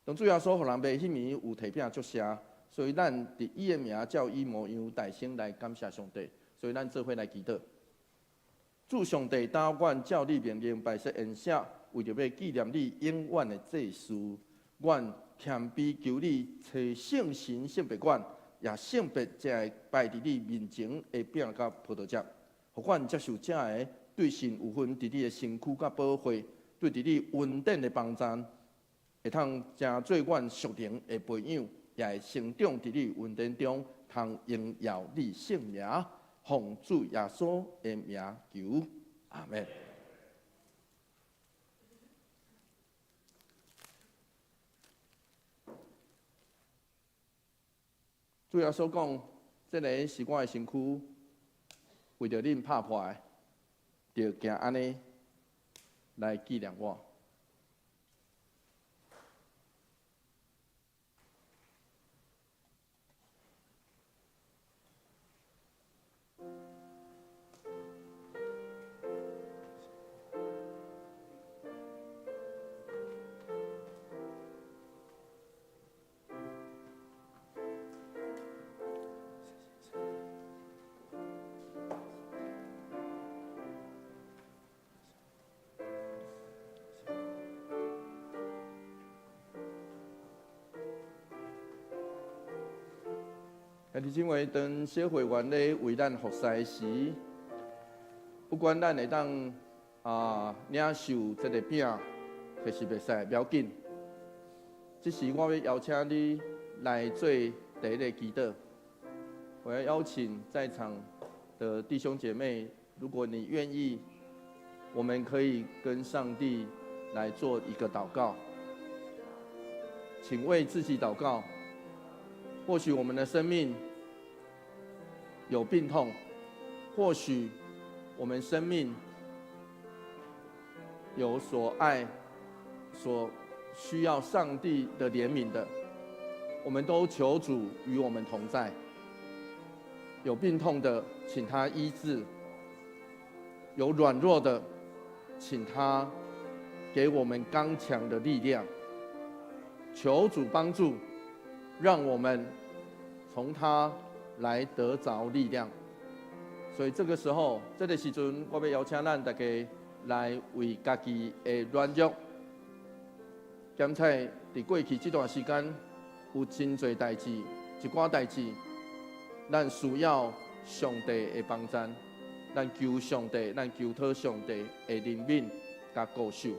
当主耶稣互人卖迄暝有提饼作声，所以咱伫伊的名照伊模样大声来感谢上帝，所以咱做伙来祈祷。主上帝，但愿照你命令摆设宴舍，为着要纪念你永远的祭事，愿谦卑求你找圣神圣别馆。也圣别才会摆伫你面前的饼甲葡萄汁，互阮接受这个对神有份伫你的身躯甲保护，对伫你恩典的帮助，会通成做阮属灵的培养，也会成长伫你恩典中，通荣耀你圣名，奉主耶稣的名求，阿门。主耶稣讲，这个是我的身躯，为着恁拍破的，着行安尼来纪念我。弟兄姊妹，当小会员咧为咱服侍时，不管咱会当领受这个饼，还是袂使，不要紧。这时我要邀请你来做第一个祈祷。我要邀请在场的弟兄姐妹，如果你愿意，我们可以跟上帝来做一个祷告。请为自己祷告。或许我们的生命有病痛，或许我们生命有所爱、所需要上帝的怜悯的，我们都求主与我们同在。有病痛的，请他医治；有软弱的，请他给我们刚强的力量。求主帮助，让我们从他来得着力量。所以这个时候，这个时阵，我要邀请咱大家来为家己的软弱，检测伫过去这段时间有真侪代志，一寡代志，咱需要上帝的帮助，咱求上帝，咱求讨上帝的怜悯甲顾守。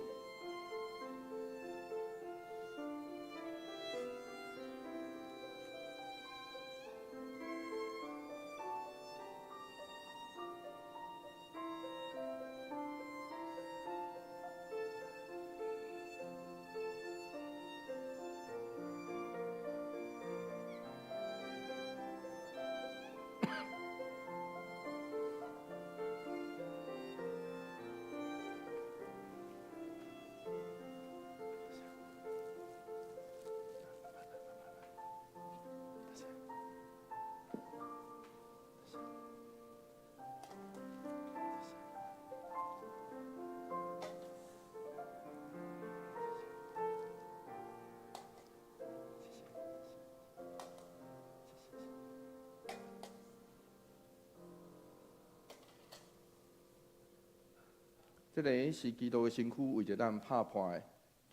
这个是基督的身躯，为着咱拍破的，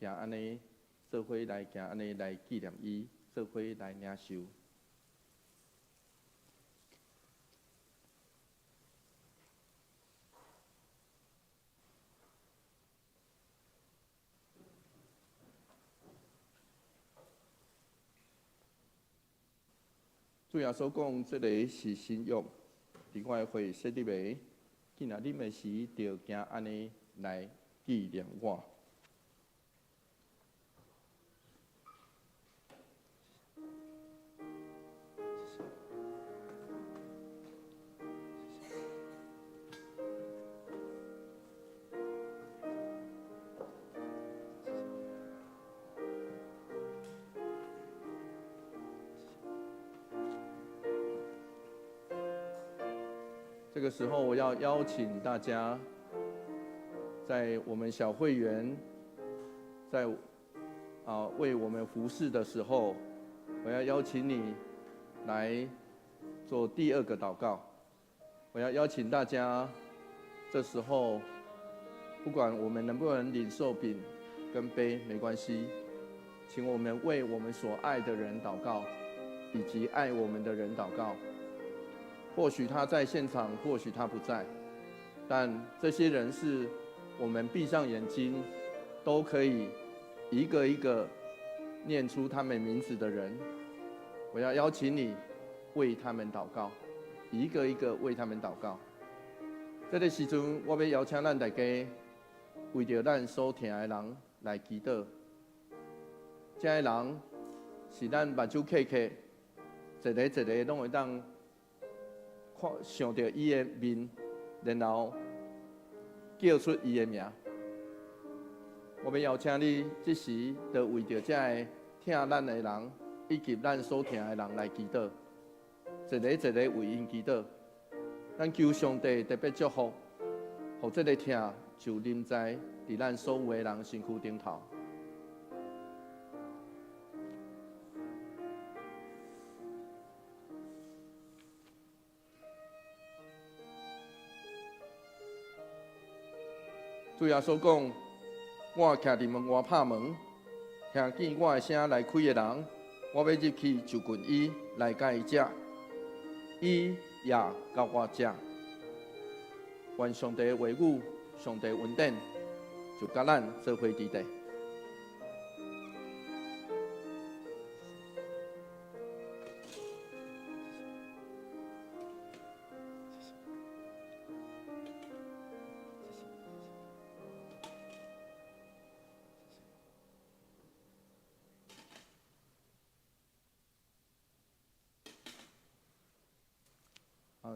行安尼做伙来行安尼来纪念伊，做伙来领受。主耶稣讲，这个是新约，伫我会说你袂。今仔啉的时，就行安尼来纪念我。这个时候，我要邀请大家，在我们小会员在为我们服侍的时候，我要邀请你来做第二个祷告。我要邀请大家，这时候不管我们能不能领受饼跟杯没关系，请我们为我们所爱的人祷告，以及爱我们的人祷告。或许他在现场，或许他不在，但这些人是我们闭上眼睛都可以一个一个念出他们名字的人。我要邀请你为他们祷告，一个一个为他们祷告。这个时阵，我要邀请咱大家为着咱所疼的人来祈祷。这些人是咱目睭刻刻，一个一个拢会当看想到伊的面，然后叫出伊的名。我要邀请你，这时就为着这个疼咱的人，以及咱所疼的人来祈祷，一个一个为因祈祷。咱求上帝特别祝福，互这个疼就临在伫咱所有的人身躯顶头。主耶稣讲，我徛伫门外拍门，听见我的声来开的人，我要入去就近伊来甲伊食。伊也到我遮。愿上帝的话语、上帝的恩典，就甲咱做伙伫地。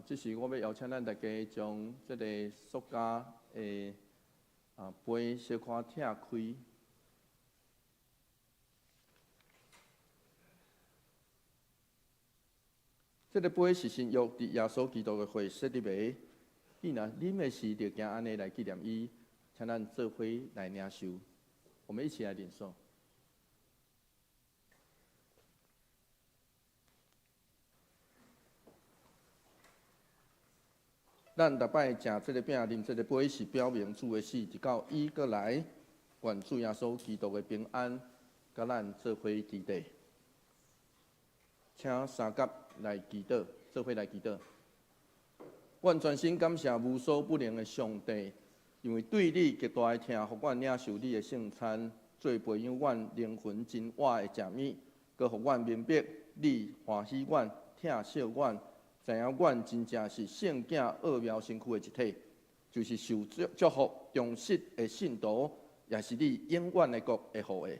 这是我要邀请咱大家将这个塑胶的杯小可拆开。这个杯是新约伫耶稣基督的血设立的，既然啉的时就惊安尼来纪念伊，请咱做伙来领受。我们一起来领受。咱逐摆食这个饼、啉这个杯，是表明主的死，直到伊过来，愿主耶稣基督的平安，甲咱做伙伫地。请三甲来祈祷，做伙来祈祷。愿全心感谢无所不能的上帝，因为对你极大的疼，互阮领受你的圣餐，做培养阮灵魂真活的食物，佮互阮明白你欢喜阮、疼惜阮。知影阮真正是圣囝奥妙身躯的一体，就是受祝福忠实的信徒，也是你永远的国的后裔。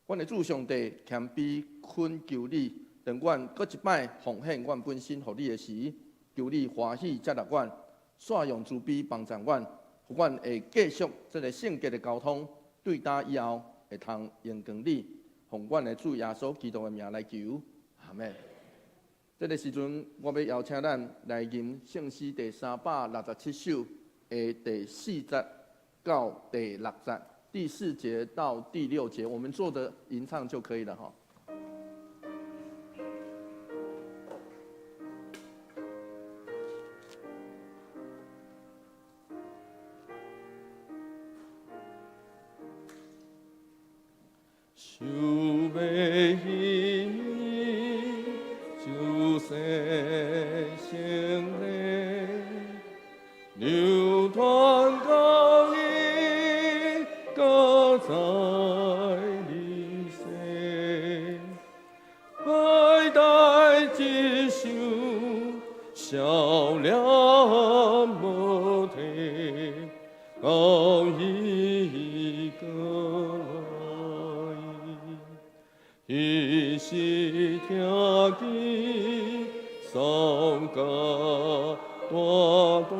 阮的主上帝谦卑恳求你，当阮搁一摆奉献阮本身予你的时，求你欢喜接纳阮，煞用慈悲帮助阮，互阮会继续这个圣洁的交通，对打以后会通荣光你，奉阮的主耶稣基督的名来求，阿门。这个时阵，我要邀请咱来吟圣诗第367首的第4节到第6节，第4节到第6节，我们坐着吟唱就可以了哈。想要就是圣灵流淌到一个在你心，爱戴之手笑脸无停，到一个来，一时听见颂歌短短，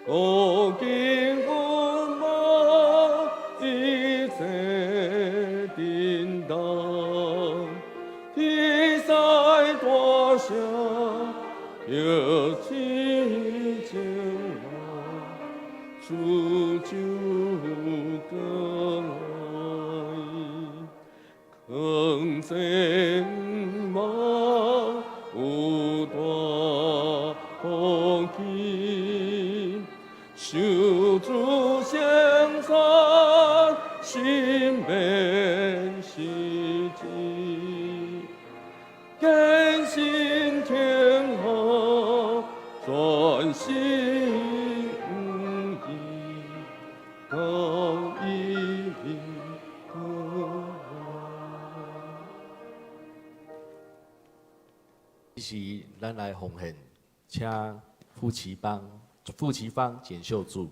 古今本马一切叮当，天塞大声有亲情啊，主就过来，更正嘛有大风气，守住相残心免希冀，坚信天下专心意，到一个这是咱来奉献，请副旗方简秀柱。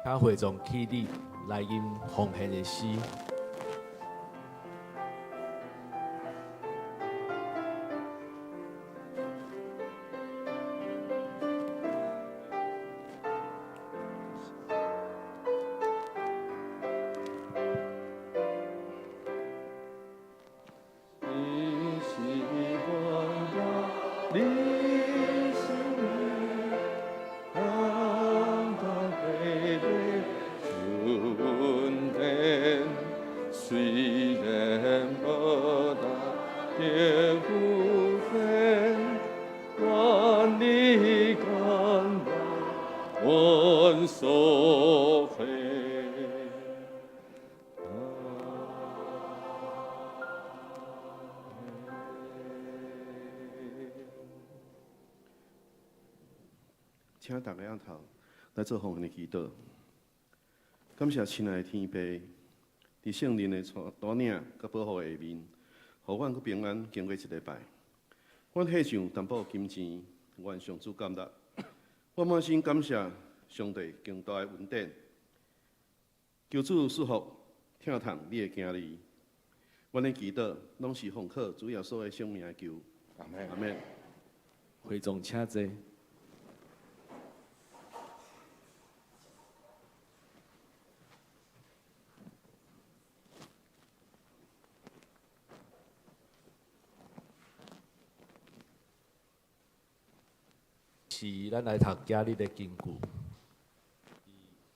请会众起立来吟奉献的诗。请大家仰头来做奉献的祈祷。感谢亲爱的天父，伫圣灵的带领甲保护下面，互阮阁平安经过一礼拜。阮献上淡薄金钱，愿上主感谢。我满心感谢上帝强大的恩典，求主赐福听从你的经历。阮的祈祷拢是奉靠主耶稣的圣名求。阿门。阿门。会众请坐。是咱来读今日的经句，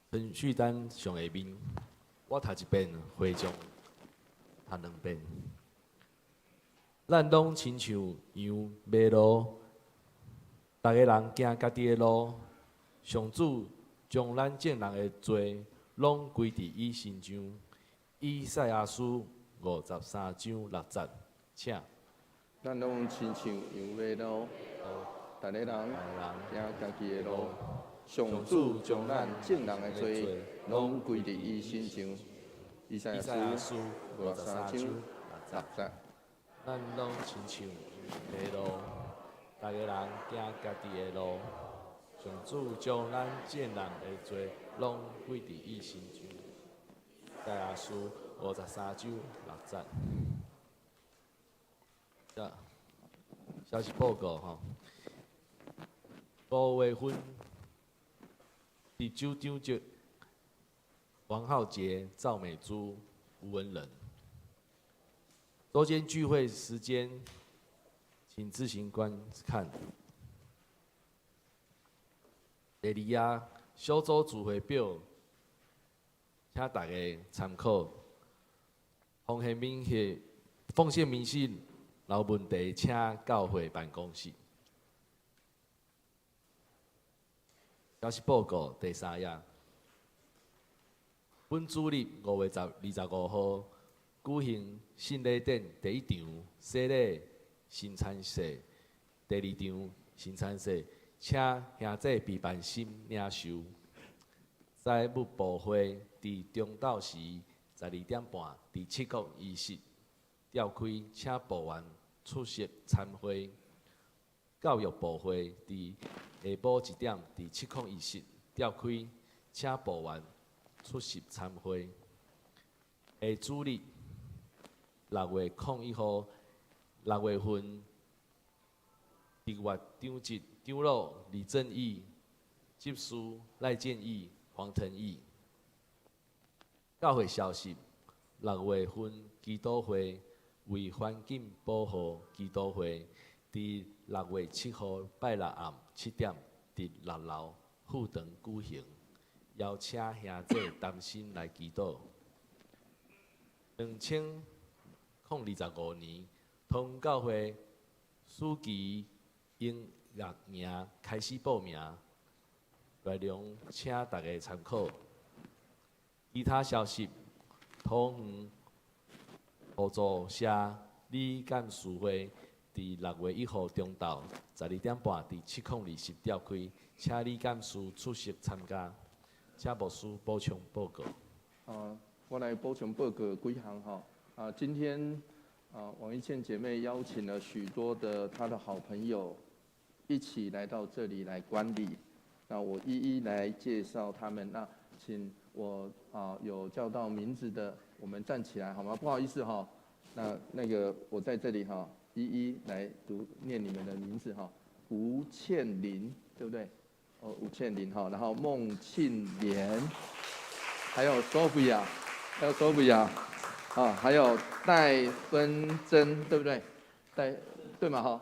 程序单上下面，我读一遍，会众读两遍。咱拢亲像羊马路，逐个人行家己的路。上主将咱众人的罪拢归伫伊身上。以赛亚书53章6节，请。咱拢亲像羊马路，逐个人行家己的路。上主将咱众人的罪拢归伫伊身上。以赛亚书53章6节。咱拢亲像马路，逐个人行家己的路。上主将咱众人的罪拢归伫伊身上。以赛亚书53章6节。消息报告吼，5月份伫州长节，王浩杰、赵美珠、吴文仁。周间聚会时间，请自行观看。第二小组聚会表，请大家参考。奉献明细有问题，请教会办公室。消息报告第3页，本主日5月25号举行圣礼典第1场洗礼新餐席，第2场新餐席，请兄弟备办心领受。在幕部会伫中昼时12点半伫七国仪式召开，请部员出席参会。教育部会伫下晡1点伫七孔仪式召开，请部员出席参会。下主日6月01号，6月份日月长节长老李正义、执事赖建义、黄腾义。教会消息：6月份基督会为环境保护基督会。伫6月7号拜六暗7点，伫6楼副堂举行，邀请兄弟担心来祈祷。2025年，通教会暑期音乐营开始报名，内容请大家参考。其他消息，桃园合作社理监事会。伫6月1号中昼12点半，伫七孔仪式召开，请理监事出席参加。请牧师补充报告。我来补充报告几项哈。今天王一倩姐妹邀请了许多的她的好朋友一起来到这里来观礼。那我一一来介绍他们。那请我有叫到名字的，我们站起来好吗？不好意思哈，那个我在这里哈，一一来念你们的名字哈。吴倩玲，对不对？哦，吴倩玲哈，然后孟庆莲，还有 Sophia， 还有戴芬珍，对不对？对嘛哈？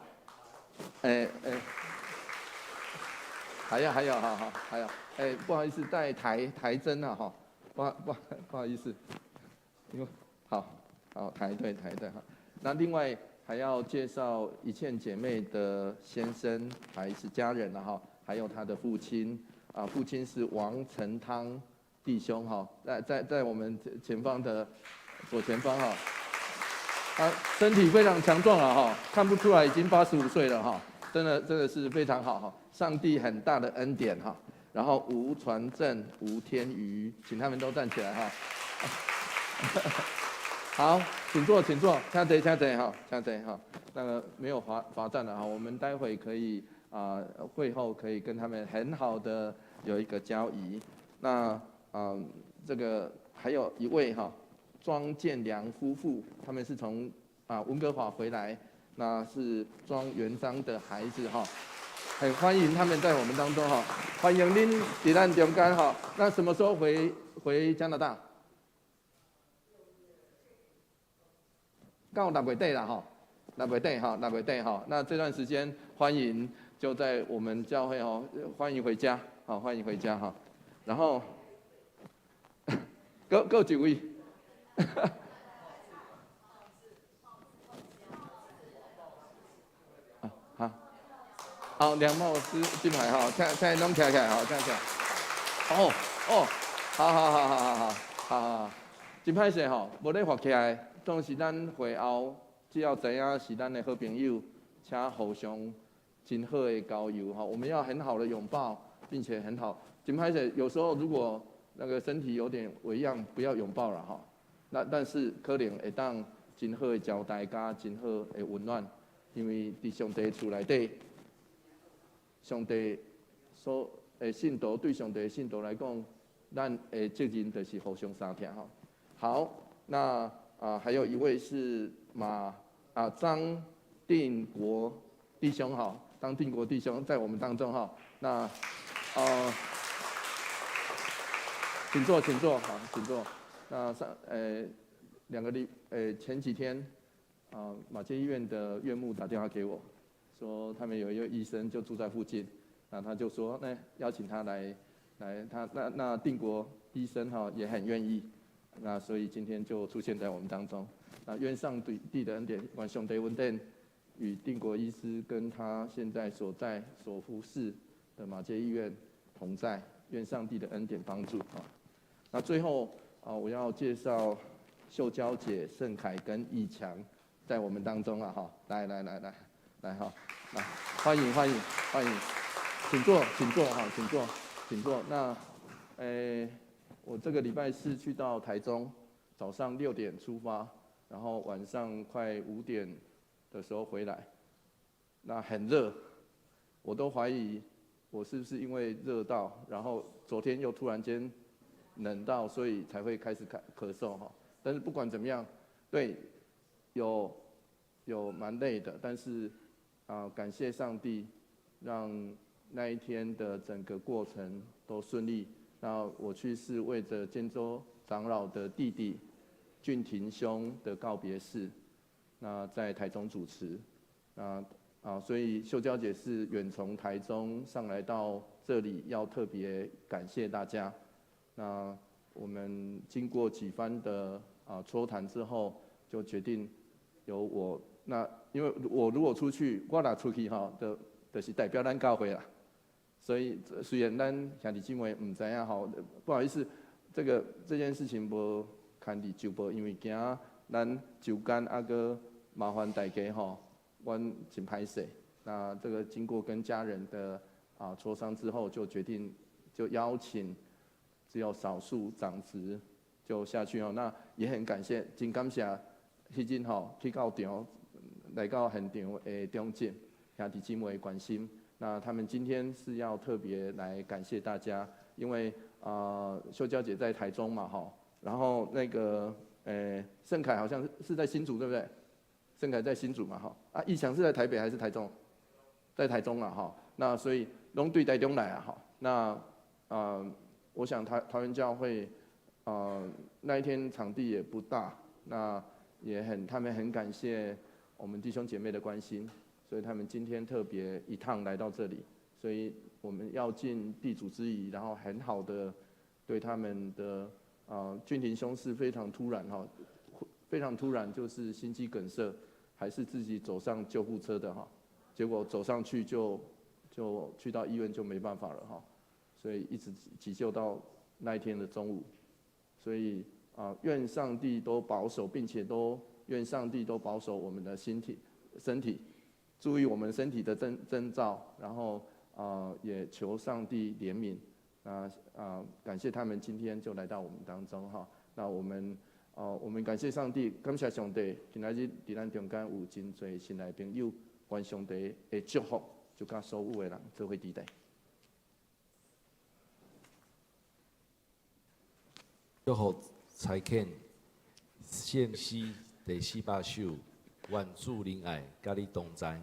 还有还有，不好意思，戴台珍啊哈，不好意思，因为好台队哈。那另外还要介绍一倩姐妹的先生还是家人了哈，还有他的父亲父亲是王成汤弟兄哈，在我们前方的左前方哈，他身体非常强壮了哈，看不出来已经85岁了哈。真的是非常好哈，上帝很大的恩典哈。然后吴传正、吴天瑜，请他们都站起来哈。好，请坐，请坐，请哈。那个没有罚站了哈，我们待会可以会后可以跟他们很好的有一个交易。那这个还有一位哈，庄建良夫妇，他们是从温哥华回来。那是庄元璋的孩子哈，很欢迎他们在我们当中哈，欢迎您在咱中间哈。那什么时候回加拿大？到6月底啦哈，6月底哈。那这段时间欢迎就在我们教会哈，欢迎回家，好，欢迎回家哈。然后各几位。好，梁茂师金牌哈，现在弄起来好，起来。好，真歹势吼，无咧发起来，当是咱会后只要知影是咱的好朋友，请互相真好的交友哈，我们要很好的拥抱，并且很好。真歹势，有时候如果那个身体有点微恙，不要拥抱了哈。但是可能会当真好的交代加真好的温暖，因为伫上帝厝内底。上帝所信徒对上帝的信徒来讲，咱的责任就是互相相听哈。好，那还有一位是张定国弟兄哈，张定国弟兄在我们当中哈。那请坐好，请坐。那前几天马偕医院的院牧打电话给我。说他们有一位医生就住在附近，那他就说邀请他来，那定国医生哈也很愿意，那所以今天就出现在我们当中。那愿上帝的恩典，愿上帝恩典与定国医师跟他现在所服侍的马偕医院同在，愿上帝的恩典帮助啊。那最后我要介绍秀娇姐、盛凯跟义强在我们当中啊哈，来哈，来欢迎，请坐哈，请坐。那我这个礼拜4去到台中，早上6点出发，然后晚上快5点的时候回来。那很热，我都怀疑我是不是因为热到，然后昨天又突然间冷到，所以才会开始咳嗽哈。但是不管怎么样，对，有蛮累的，但是。感谢上帝，让那一天的整个过程都顺利。那我去是为着建州长老的弟弟俊廷兄的告别式，那在台中主持。所以秀娇姐是远从台中上来到这里，要特别感谢大家。那我们经过几番的磋谈之后，就决定由我。那因为我如果出去，我若出去哈，就是代表咱教会啦。所以虽然咱兄弟姊妹唔知影吼，不好意思，这件事情无牵伫就报，因为惊咱就间个麻烦大家吼，阮真歹势。那这个经过跟家人的磋商之后，就决定就邀请只有少数长职就下去哦。那也很感谢，真感谢迄阵吼去到场。来到现场的中间，兄弟姊妹关心。那他们今天是要特别来感谢大家，因为秀娇姐在台中嘛哈，然后那个盛凯好像是在新竹对不对？盛凯在新竹嘛哈，啊义强是在台北还是台中？在台中啊哈，那所以拢对台中来啊哈，那我想桃园教会那一天场地也不大，那他们很感谢我们弟兄姐妹的关心，所以他们今天特别一趟来到这里，所以我们要尽地主之谊，然后很好的对他们的俊廷兄是非常突然哈，非常突然就是心肌梗塞，还是自己走上救护车的哈，结果走上去就去到医院就没办法了哈，所以一直急救到那一天的中午，所以愿上帝都保守，并且愿上帝都保守我们的身体，注意我们身体的征兆，然后也求上帝怜悯。感谢他们今天就来到我们当中哈。那我们感谢上帝，感谢上帝，今仔日伫咱中间有真侪新来朋友，愿上帝的祝福就甲所有的人做伙期待。祝福蔡肯献诗第400首，愿主仁爱，甲你同在。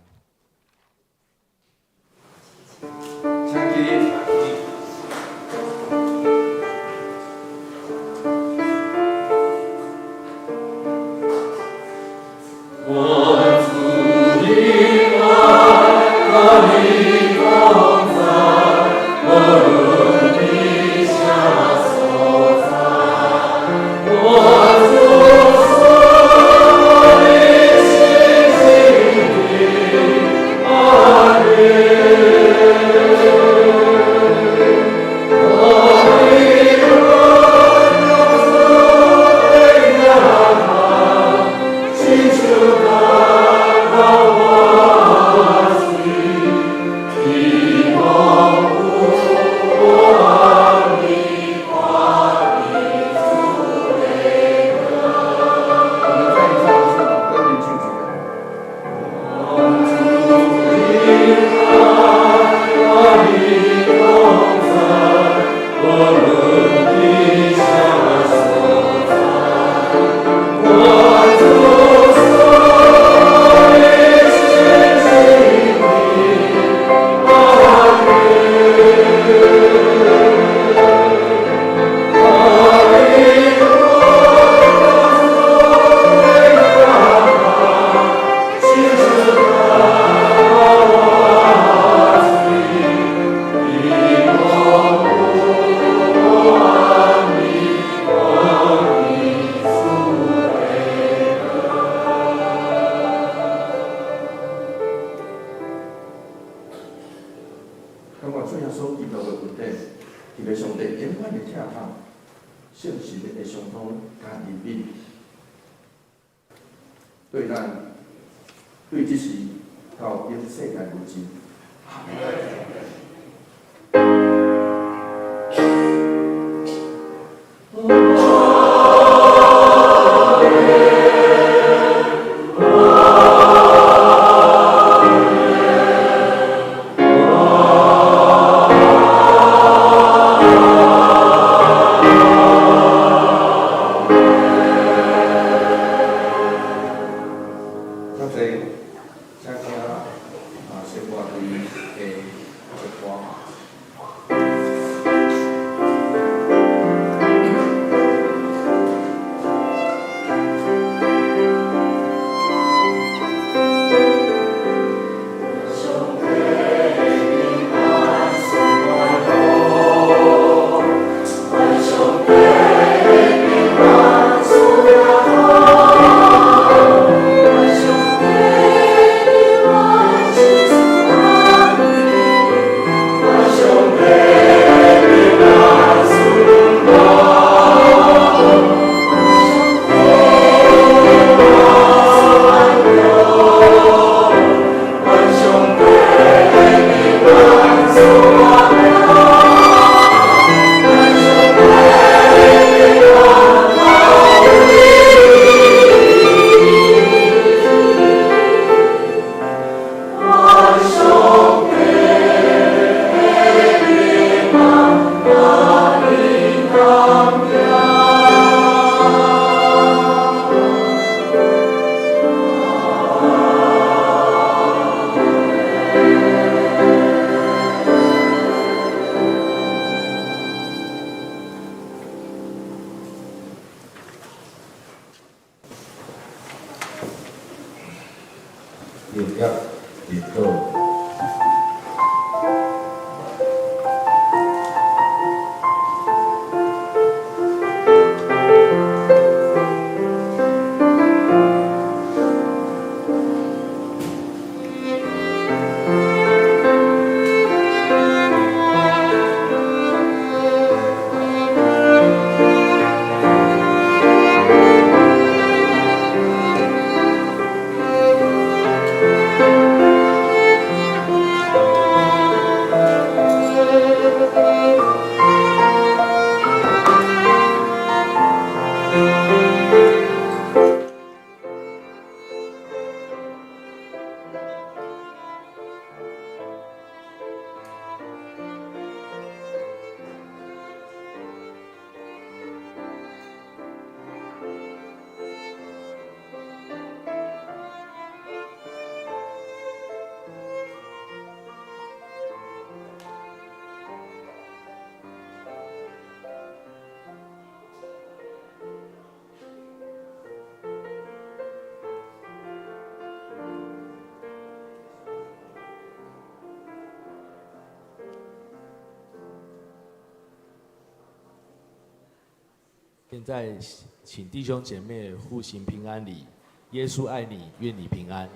对咱对这时到因世界如今。我接领导。现在，请弟兄姐妹互行平安礼。耶稣爱你，愿你平安。